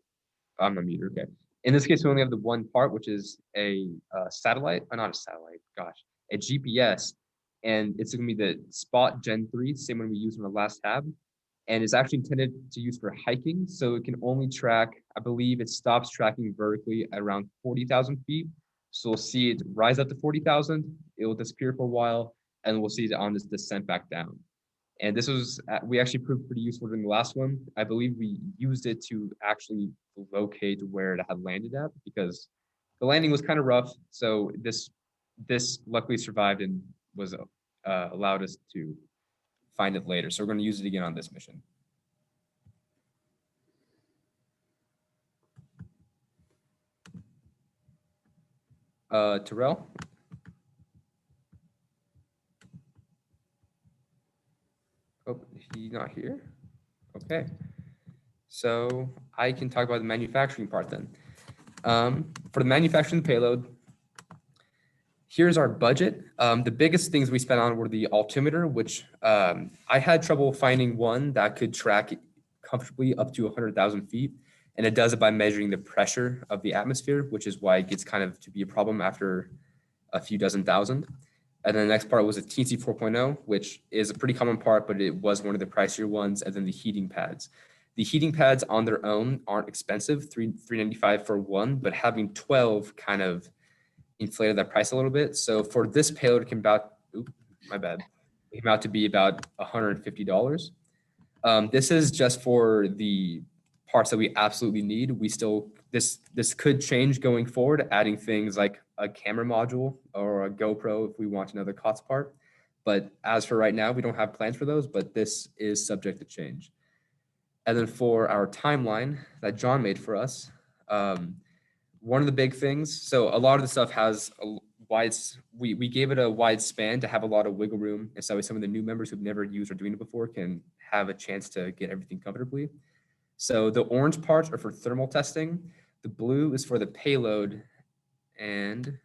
I'm not muted. Okay. In this case, we only have the one part, which is a satellite. Not a satellite. Gosh, a GPS, and it's going to be the Spot Gen 3, same one we used in the last tab, and it's actually intended to use for hiking. So it can only track. I believe it stops tracking vertically at around 40,000 feet. So we'll see it rise up to 40,000. It will disappear for a while, and we'll see it on this descent back down. And this was, we actually proved pretty useful during the last one. I believe we used it to actually locate where it had landed at, because the landing was kind of rough. So this luckily survived and was allowed us to find it later. So we're going to use it again on this mission. Terrell? Oh, he's not here? Okay. So I can talk about the manufacturing part then. For the manufacturing payload, here's our budget. The biggest things we spent on were the altimeter, which I had trouble finding one that could track comfortably up to 100,000 feet. And it does it by measuring the pressure of the atmosphere, which is why it gets kind of to be a problem after a few dozen thousand. And then the next part was a TC 4.0, which is a pretty common part, but it was one of the pricier ones. And then the heating pads. The heating pads on their own aren't expensive, $395 for one, but having 12 kind of inflated that price a little bit. So for this payload, it came about, it came out to be about $150. This is just for the parts that we absolutely need. We still, this could change going forward, adding things like a camera module or a GoPro if we want another COTS part. But as for right now, we don't have plans for those, but this is subject to change. And then for our timeline that John made for us, one of the big things, so a lot of the stuff has a wide, we gave it a wide span to have a lot of wiggle room. And so some of the new members who've never used or doing it before can have a chance to get everything comfortably. So the orange parts are for thermal testing. The blue is for the payload and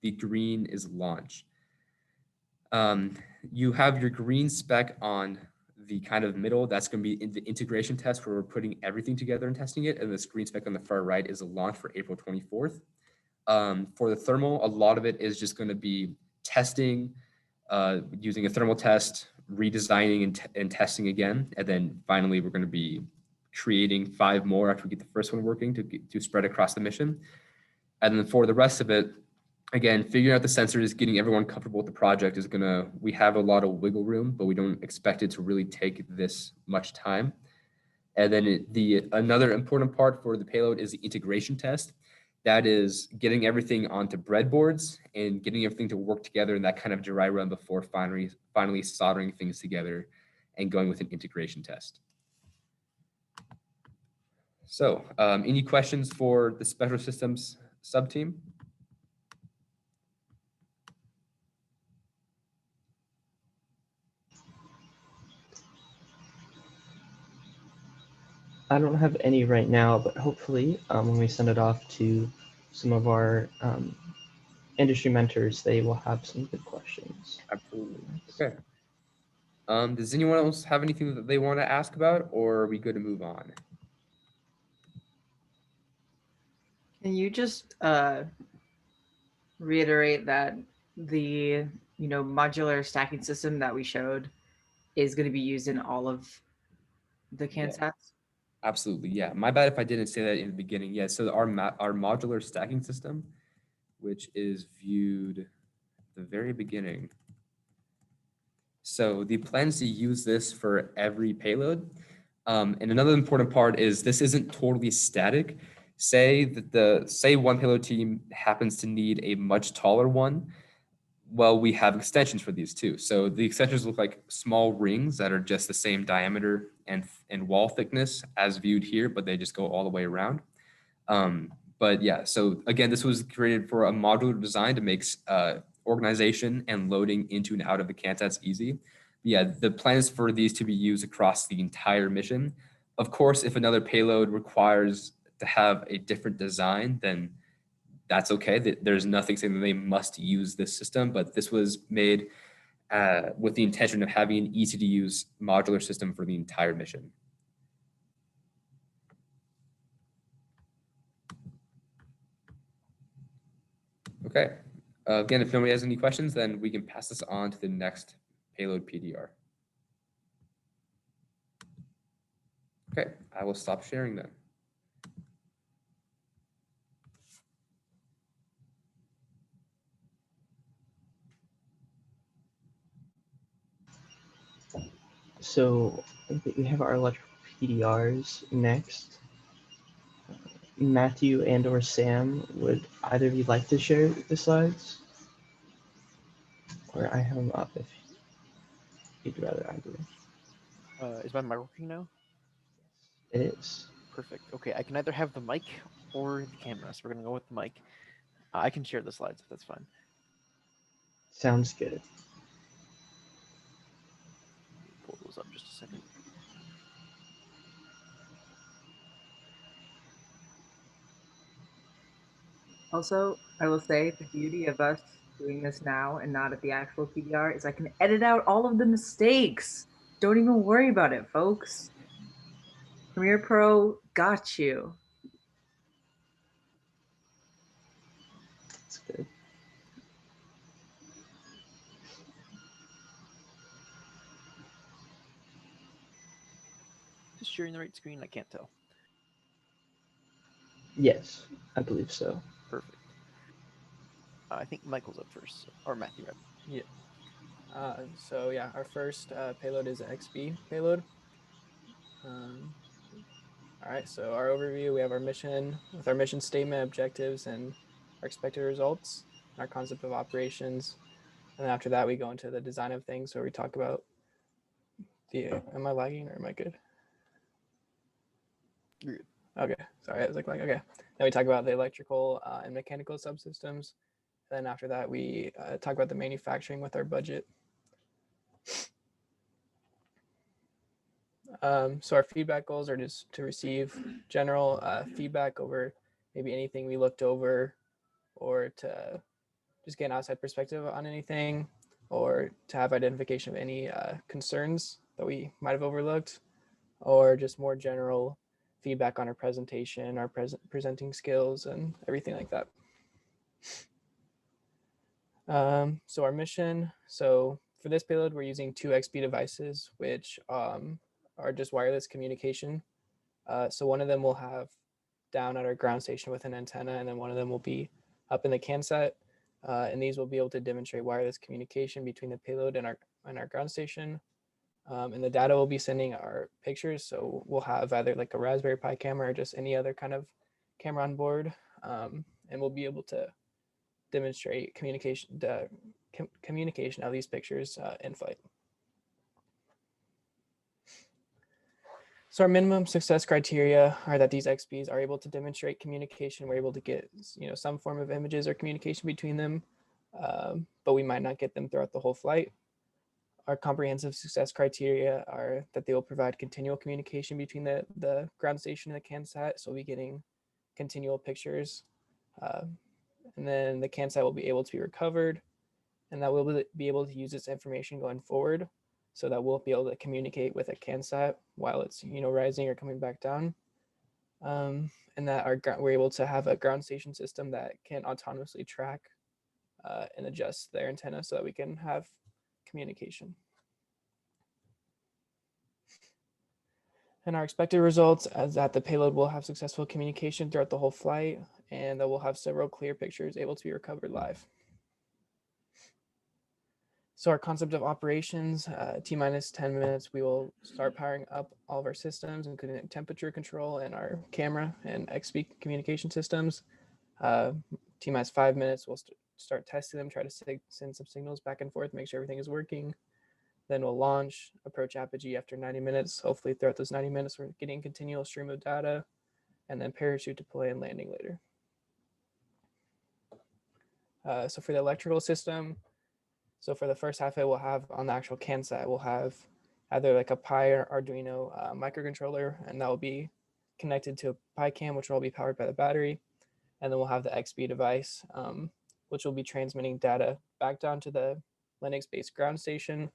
the green is launch. You have your green spec on the kind of middle, that's going to be in the integration test where we're putting everything together and testing it. And the screen spec on the far right is a launch for April 24th. For the thermal, a lot of it is just going to be testing, using a thermal test, redesigning and testing again. And then finally, we're going to be creating 5 more after we get the first one working to spread across the mission. And then for the rest of it, again, figuring out the sensors, getting everyone comfortable with the project is we have a lot of wiggle room, but we don't expect it to really take this much time. And then another important part for the payload is the integration test. That is getting everything onto breadboards and getting everything to work together in that kind of dry run before finally soldering things together and going with an integration test. So any questions for the special systems sub-team? I don't have any right now, but hopefully when we send it off to some of our industry mentors, they will have some good questions. Absolutely. Okay. Does anyone else have anything that they want to ask about, or are we good to move on? Can you just reiterate that the modular stacking system that we showed is going to be used in all of the CANSATs? Absolutely, yeah. My bad if I didn't say that in the beginning. Yeah, so our modular stacking system, which is viewed at the very beginning. So the plans to use this for every payload. And another important part is this isn't totally static. Say one payload team happens to need a much taller one. Well, we have extensions for these too. So the extensions look like small rings that are just the same diameter and wall thickness as viewed here, but they just go all the way around. But yeah, so again, this was created for a modular design to make organization and loading into and out of the CANSATs easy. Yeah, the plan is for these to be used across the entire mission. Of course, if another payload requires to have a different design, then that's okay. There's nothing saying that they must use this system, but this was made with the intention of having an easy to use modular system for the entire mission. Okay. Again, if nobody has any questions, then we can pass this on to the next payload PDR. Okay, I will stop sharing then. So I think we have our electrical PDRs next. Matthew and or Sam, would either of you like to share the slides? Or I have them up if you'd rather I do. Is my mic working now? It is. Perfect. Okay, I can either have the mic or the camera, so we're gonna go with the mic. I can share the slides if that's fine. Sounds good. Pull those up just a second. Also, I will say the beauty of us doing this now and not at the actual PBR is I can edit out all of the mistakes. Don't even worry about it, folks. Premiere Pro got you. That's good. Just sharing the right screen? I can't tell. Yes, I believe so. Perfect. I think Michael's up first, or Matthew. Rather. Yeah. So yeah, our first payload is an XP payload. All right, so our overview, we have our mission with our mission statement, objectives, and our expected results, and our concept of operations. And then after that, we go into the design of things where we talk about am I lagging or am I good? You're good. Okay, sorry, I was like, okay. Then we talk about the electrical and mechanical subsystems. Then after that, we talk about the manufacturing with our budget. So our feedback goals are just to receive general feedback over maybe anything we looked over, or to just get an outside perspective on anything, or to have identification of any concerns that we might have overlooked, or just more general feedback on our presentation, our presenting skills, and everything like that. So our mission, so for this payload, we're using 2 XP devices, which are just wireless communication. So one of them will have down at our ground station with an antenna, and then one of them will be up in the CANSAT. And these will be able to demonstrate wireless communication between the payload and our ground station. And the data will be sending our pictures. So we'll have either like a Raspberry Pi camera or just any other kind of camera on board. And we'll be able to demonstrate communication of these pictures in flight. So our minimum success criteria are that these XPs are able to demonstrate communication. We're able to get some form of images or communication between them, but we might not get them throughout the whole flight. Our comprehensive success criteria are that they will provide continual communication between the ground station and the CANSAT, so we'll be getting continual pictures. And then the CANSAT will be able to be recovered, and that we'll be able to use this information going forward, so that we'll be able to communicate with a CANSAT while it's rising or coming back down. And that we're able to have a ground station system that can autonomously track and adjust their antenna so that we can have communication. And our expected results is that the payload will have successful communication throughout the whole flight, and that we'll have several clear pictures able to be recovered live. So our concept of operations, T-minus 10 minutes, we will start powering up all of our systems, including temperature control and our camera and XP communication systems. T-minus 5 minutes, we'll start testing them, try to send some signals back and forth, make sure everything is working. Then we'll launch, approach apogee after 90 minutes. Hopefully throughout those 90 minutes, we're getting a continual stream of data, and then parachute deploy and landing later. So for the electrical system, so for the first half, it will have on the actual CANSAT, we'll have either like a Pi or Arduino microcontroller, and that will be connected to a Pi cam, which will all be powered by the battery. And then we'll have the XP device, which will be transmitting data back down to the Linux-based ground station,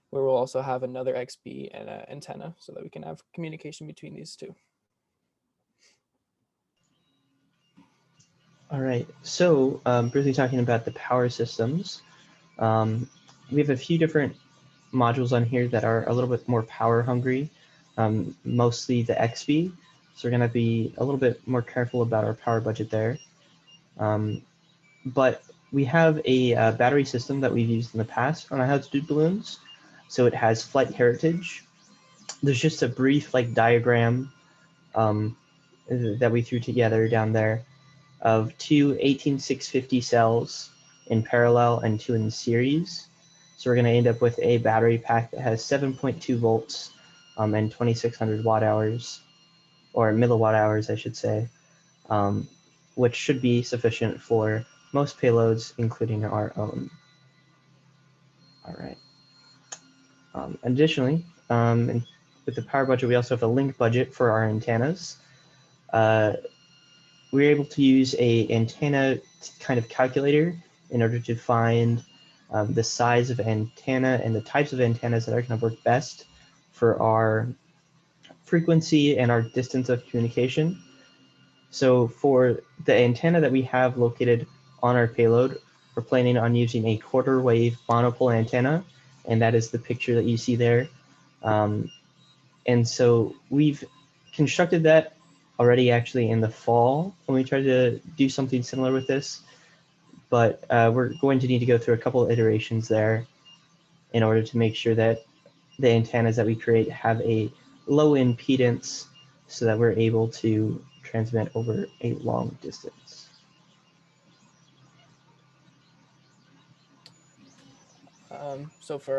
where we'll also have another XP and an antenna so that we can have communication between these two. All right, so briefly talking about the power systems, we have a few different modules on here that are a little bit more power hungry, mostly the XP. So we're going to be a little bit more careful about our power budget there. But we have a battery system that we've used in the past on our altitude balloons. So it has flight heritage. There's just a brief diagram that we threw together down there of 2 18650 cells in parallel and 2 in series. So we're going to end up with a battery pack that has 7.2 volts and 2600 watt hours, or milliwatt hours, I should say, which should be sufficient for most payloads, including our own. All right. Additionally, with the power budget, we also have a link budget for our antennas. We're able to use a antenna kind of calculator in order to find the size of antenna and the types of antennas that are going to work best for our frequency and our distance of communication. So for the antenna that we have located on our payload, we're planning on using a quarter wave monopole antenna, and that is the picture that you see there. And so we've constructed that already actually in the fall when we tried to do something similar with this, but we're going to need to go through a couple of iterations there in order to make sure that the antennas that we create have a low impedance so that we're able to transmit over a long distance. So for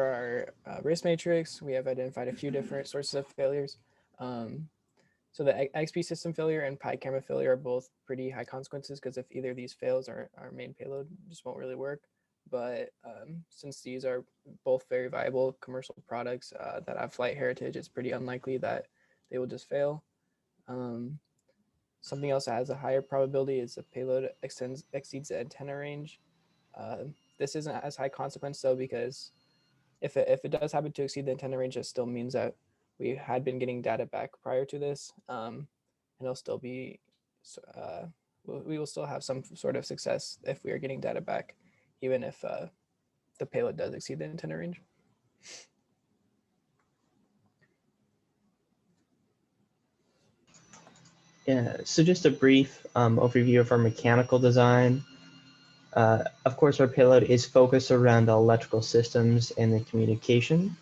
our risk matrix, we have identified a few different sources of failures. So the AXP system failure and Pi camera failure are both pretty high consequences because if either of these fails, our main payload just won't really work. But since these are both very viable commercial products that have flight heritage, it's pretty unlikely that they will just fail. Something else that has a higher probability is the payload exceeds the antenna range. This isn't as high consequence though, because if it does happen to exceed the antenna range, it still means that we had been getting data back prior to this, and it'll still be, we will still have some sort of success if we are getting data back, even if the payload does exceed the antenna range. Yeah, so just a brief overview of our mechanical design. Of course, our payload is focused around the electrical systems and the communication,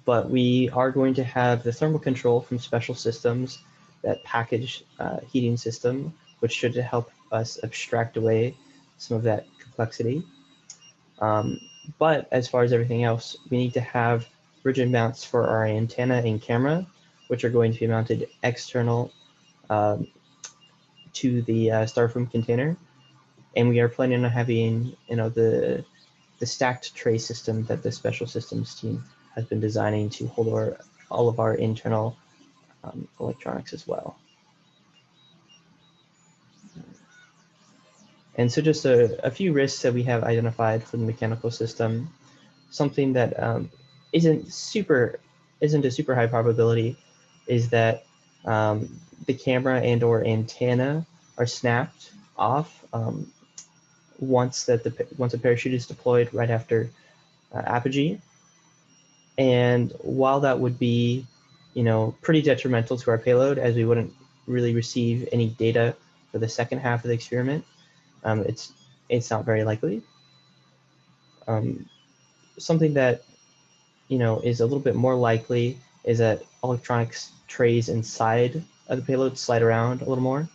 but we are going to have the thermal control from special systems, that package heating system, which should help us abstract away some of that complexity. But as far as everything else, we need to have rigid mounts for our antenna and camera, which are going to be mounted external to the styrofoam container. And we are planning on having, the stacked tray system that the special systems team has been designing to hold all of our internal electronics as well. And so just a few risks that we have identified for the mechanical system. Something that isn't a super high probability is that the camera and or antenna are snapped off once a parachute is deployed right after apogee. And while that would be, pretty detrimental to our payload, as we wouldn't really receive any data for the second half of the experiment, it's not very likely. Something that is a little bit more likely is that electronics trays inside of the payload slide around a little more,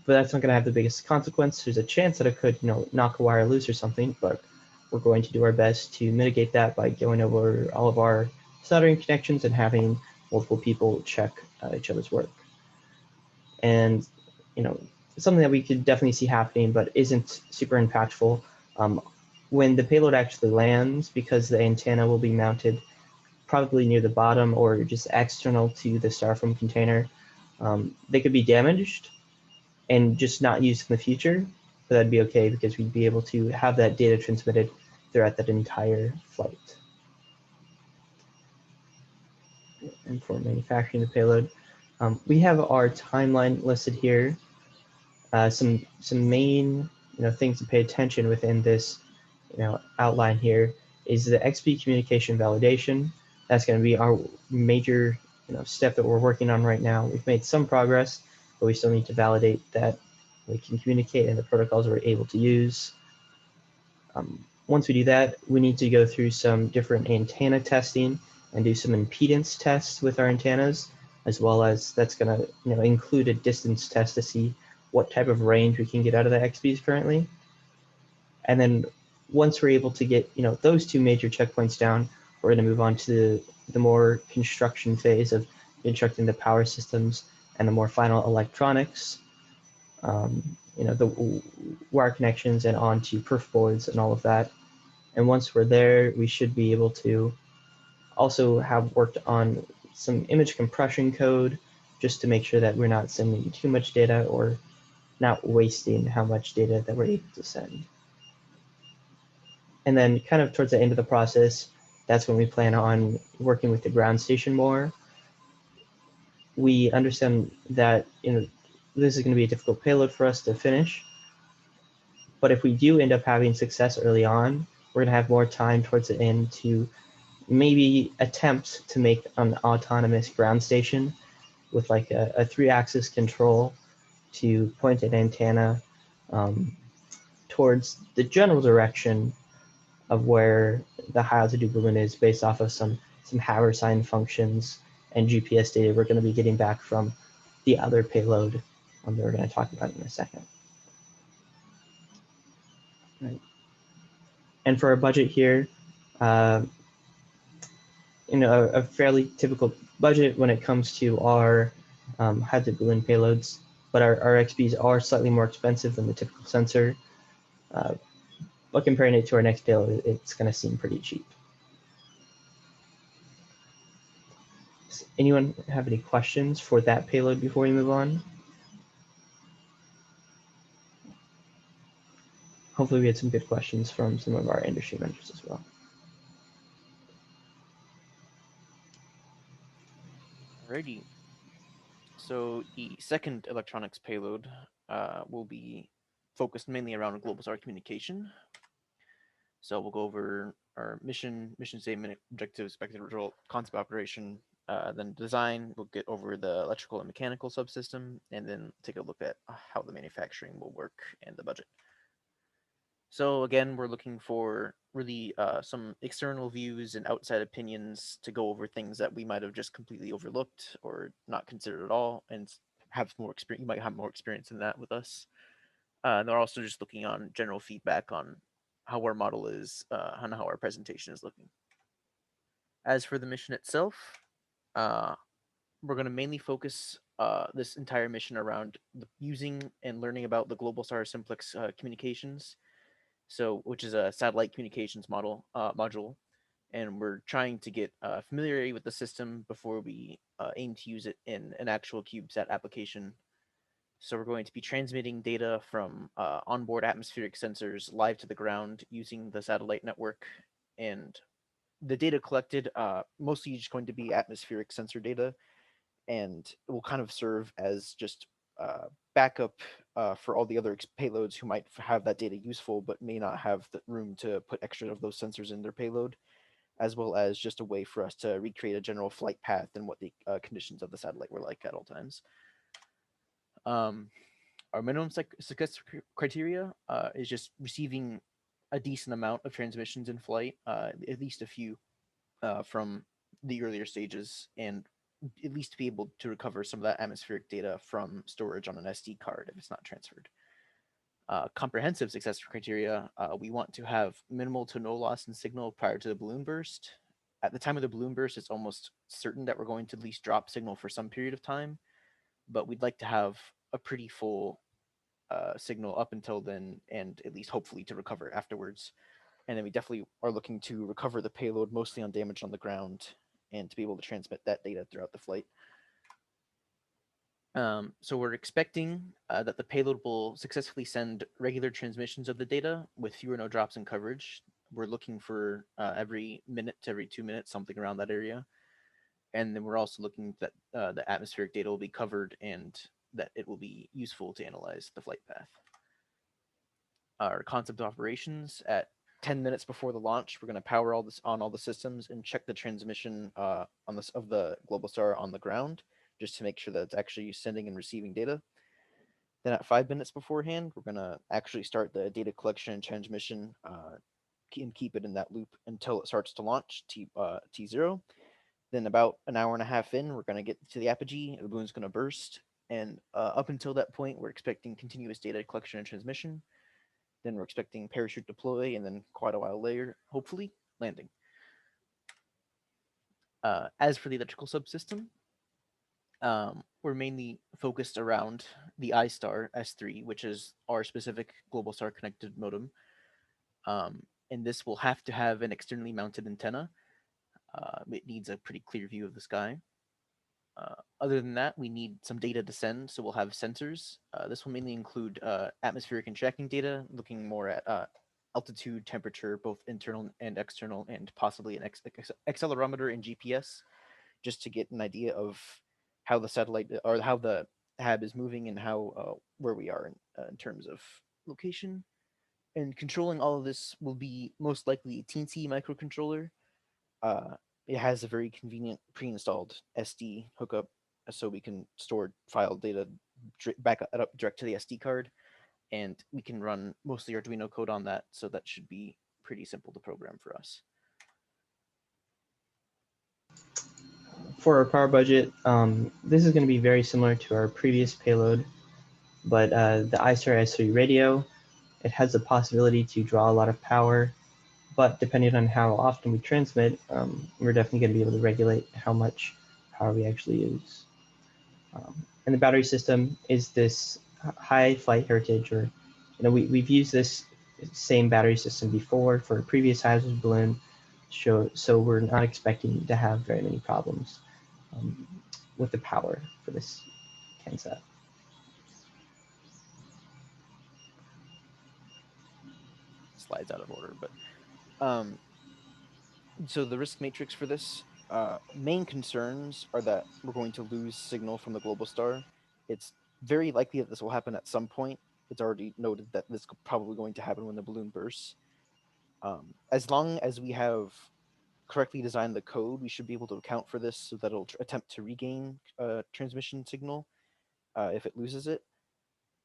but that's not going to have the biggest consequence. There's a chance that it could, knock a wire loose or something, but we're going to do our best to mitigate that by going over all of our soldering connections and having multiple people check each other's work. And, something that we could definitely see happening, but isn't super impactful, when the payload actually lands, because the antenna will be mounted probably near the bottom or just external to the styrofoam container, they could be damaged and just not used in the future, but that'd be okay because we'd be able to have that data transmitted throughout that entire flight. And for manufacturing the payload, we have our timeline listed here. Some main things to pay attention within this outline here is the XP communication validation. That's going to be our major step that we're working on right now. We've made some progress, but we still need to validate that we can communicate and the protocols we're able to use. Once we do that, we need to go through some different antenna testing and do some impedance tests with our antennas, as well as that's going to include a distance test to see what type of range we can get out of the XPs currently. And then once we're able to get those two major checkpoints down, we're going to move on to the more construction phase of constructing the power systems and the more final electronics, the wire connections and onto perf boards and all of that. And once we're there, we should be able to also have worked on some image compression code just to make sure that we're not sending too much data or not wasting how much data that we're able to send. And then kind of towards the end of the process, that's when we plan on working with the ground station more. We understand that this is going to be a difficult payload for us to finish, but if we do end up having success early on, we're going to have more time towards the end to maybe attempt to make an autonomous ground station with like a 3-axis control to point an antenna towards the general direction of where the high altitude balloon is, based off of some Habersign functions and GPS data we're going to be getting back from the other payload that we're going to talk about in a second. Right. And for our budget here, a fairly typical budget when it comes to our high altitude balloon payloads, but our XPs are slightly more expensive than the typical sensor. But comparing it to our next payload, it's going to seem pretty cheap. Does anyone have any questions for that payload before we move on? Hopefully we had some good questions from some of our industry members as well. Alrighty. So the second electronics payload will be focused mainly around Globalstar communication. So we'll go over our mission statement, objectives, expected result, concept operation, then design. We'll get over the electrical and mechanical subsystem, and then take a look at how the manufacturing will work and the budget. So again, we're looking for really some external views and outside opinions to go over things that we might have just completely overlooked or not considered at all, and have more experience. You might have more experience in that with us. And they're also just looking on general feedback on how our model is and how our presentation is looking. As for the mission itself, we're going to mainly focus this entire mission around using and learning about the Globalstar Simplex communications, which is a satellite communications module, and we're trying to get familiarity with the system before we aim to use it in an actual CubeSat application. So we're going to be transmitting data from onboard atmospheric sensors live to the ground using the satellite network, and the data collected mostly just going to be atmospheric sensor data, and it will kind of serve as just backup for all the other payloads who might have that data useful but may not have the room to put extra of those sensors in their payload, as well as just a way for us to recreate a general flight path and what the conditions of the satellite were like at all times. Our minimum success criteria is just receiving a decent amount of transmissions in flight, at least a few from the earlier stages, and at least be able to recover some of that atmospheric data from storage on an SD card if it's not transferred. Comprehensive success criteria, we want to have minimal to no loss in signal prior to the balloon burst. At the time of the balloon burst, it's almost certain that we're going to at least drop signal for some period of time, but we'd like to have a pretty full signal up until then, and at least hopefully to recover afterwards. And then we definitely are looking to recover the payload mostly on damage on the ground and to be able to transmit that data throughout the flight. So we're expecting that the payload will successfully send regular transmissions of the data with few or no drops in coverage. We're looking for every minute to every 2 minutes, something around that area. And then we're also looking that the atmospheric data will be covered and that it will be useful to analyze the flight path. Our concept operations, at 10 minutes before the launch, we're going to power all the systems and check the transmission of the Globalstar on the ground, just to make sure that it's actually sending and receiving data. Then at 5 minutes beforehand, we're going to actually start the data collection and transmission and keep it in that loop until it starts to launch, T0. Then about an hour and a half in, we're going to get to the apogee, the balloon's going to burst. And up until that point, we're expecting continuous data collection and transmission. Then we're expecting parachute deploy, and then quite a while later, hopefully, landing. As for the electrical subsystem, we're mainly focused around the iStar S3, which is our specific Globalstar connected modem. And this will have to have an externally mounted antenna. It needs a pretty clear view of the sky. Other than that, we need some data to send, so we'll have sensors. This will mainly include atmospheric and tracking data, looking more at altitude, temperature, both internal and external, and possibly an accelerometer and GPS, just to get an idea of how the satellite or how the HAB is moving and how where we are in terms of location. And controlling all of this will be most likely a teensy microcontroller. It has a very convenient pre-installed SD hookup, so we can store file data back up direct to the SD card, and we can run mostly Arduino code on that, so that should be pretty simple to program for us. For our power budget, this is going to be very similar to our previous payload, but the iStar S3 radio, it has the possibility to draw a lot of power, but depending on how often we transmit, we're definitely going to be able to regulate how much power we actually use. And the battery system is this high flight heritage, or we've used this same battery system before for a previous hazard balloon show, so we're not expecting to have very many problems with the power for this CANSAT. Slides out of order, but so the risk matrix for this main concerns are that we're going to lose signal from the global star. It's very likely that this will happen at some point. It's already noted that this is probably going to happen when the balloon bursts. As long as we have correctly designed the code, we should be able to account for this so that it'll attempt to regain transmission signal if it loses it.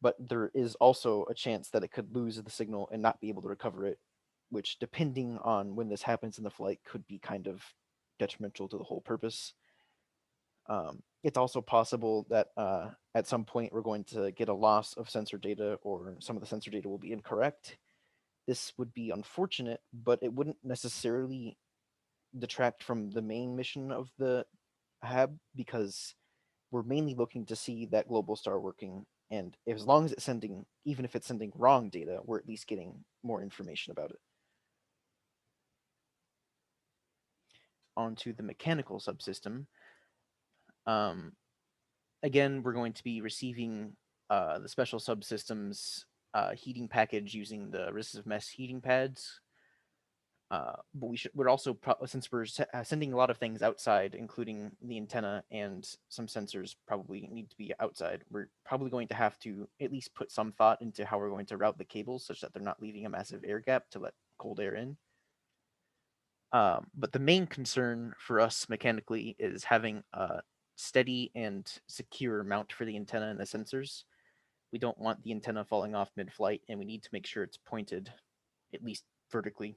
But there is also a chance that it could lose the signal and not be able to recover it, which, depending on when this happens in the flight, could be kind of detrimental to the whole purpose. It's also possible that at some point we're going to get a loss of sensor data, or some of the sensor data will be incorrect. This would be unfortunate, but it wouldn't necessarily detract from the main mission of the HAB, because we're mainly looking to see that global star working, and as long as it's sending, even if it's sending wrong data, we're at least getting more information about it. Onto the mechanical subsystem. Again, we're going to be receiving the special subsystems heating package using the resistive mesh heating pads. But we're also, since we're sending a lot of things outside, including the antenna and some sensors probably need to be outside, we're probably going to have to at least put some thought into how we're going to route the cables such that they're not leaving a massive air gap to let cold air in. But the main concern for us mechanically is having a steady and secure mount for the antenna and the sensors. We don't want the antenna falling off mid-flight, and we need to make sure it's pointed at least vertically,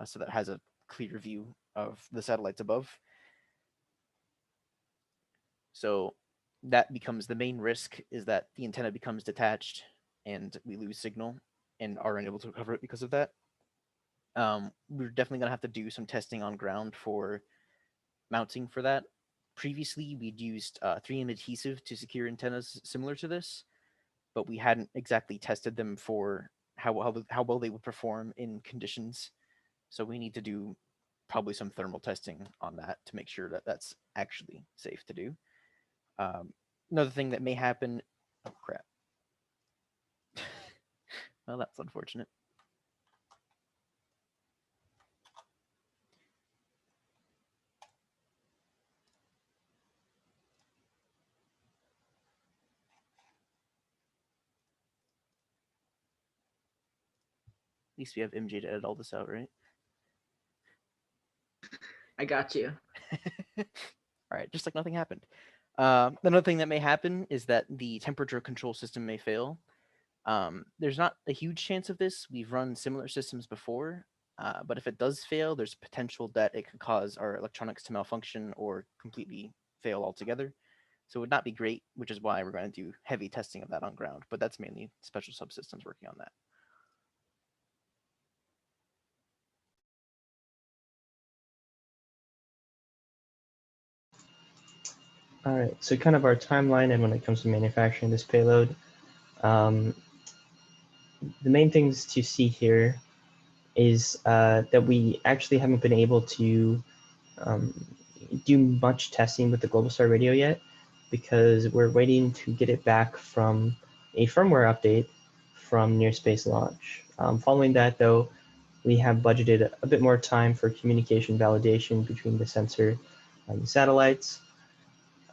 so that it has a clear view of the satellites above. So that becomes the main risk, is that the antenna becomes detached and we lose signal and are unable to recover it because of that. We're definitely going to have to do some testing on ground for mounting for that. Previously, we'd used 3M adhesive to secure antennas similar to this, but we hadn't exactly tested them for how well they would perform in conditions. So we need to do probably some thermal testing on that to make sure that that's actually safe to do. Another thing that may happen, oh crap. Well, that's unfortunate. At least we have MJ to edit all this out, right? I got you. All right, just like nothing happened. Another thing that may happen is that the temperature control system may fail. There's not a huge chance of this. We've run similar systems before, but if it does fail, there's potential that it could cause our electronics to malfunction or completely fail altogether. So it would not be great, which is why we're going to do heavy testing of that on ground, but that's mainly special subsystems working on that. All right, so kind of our timeline and when it comes to manufacturing this payload, the main things to see here is that we actually haven't been able to do much testing with the Globalstar radio yet, because we're waiting to get it back from a firmware update from near space launch. Following that, though, we have budgeted a bit more time for communication validation between the sensor and the satellites.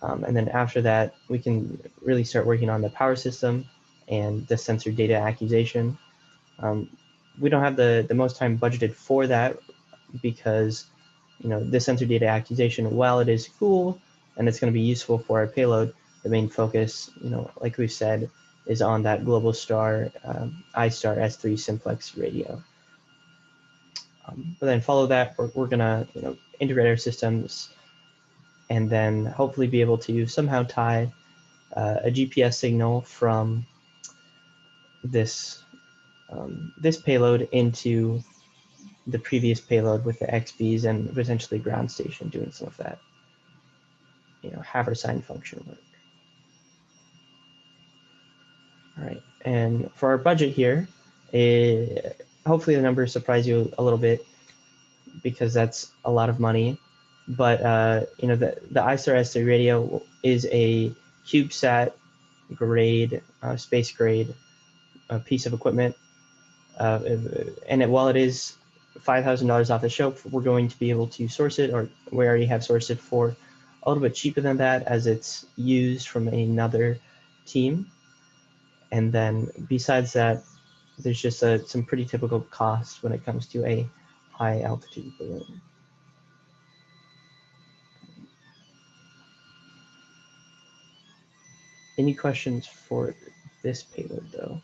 And then after that, we can really start working on the power system and the sensor data acquisition. We don't have the most time budgeted for that because, you know, the sensor data acquisition, while it is cool and it's going to be useful for our payload, the main focus, you know, like we've said, is on that global star I-STAR S3 simplex radio. But then follow that, we're going to, you know, integrate our systems and then hopefully be able to somehow tie a GPS signal from this this payload into the previous payload with the XPs and potentially ground station doing some of that, you know, haversine function work. All right, and for our budget here, hopefully the numbers surprise you a little bit because that's a lot of money. But you know, the I-STAR S3 radio is a CubeSat grade, space grade piece of equipment. And while it is $5,000 off the shelf, we're going to be able to source it, or we already have sourced it for a little bit cheaper than that, as it's used from another team. And then besides that, there's just some pretty typical costs when it comes to a high altitude balloon. Any questions for this payload though?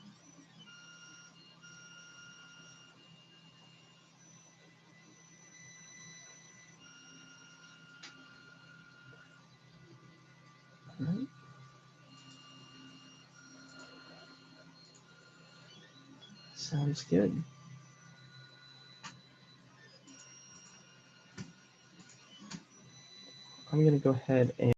All right. Sounds good. I'm going to go ahead and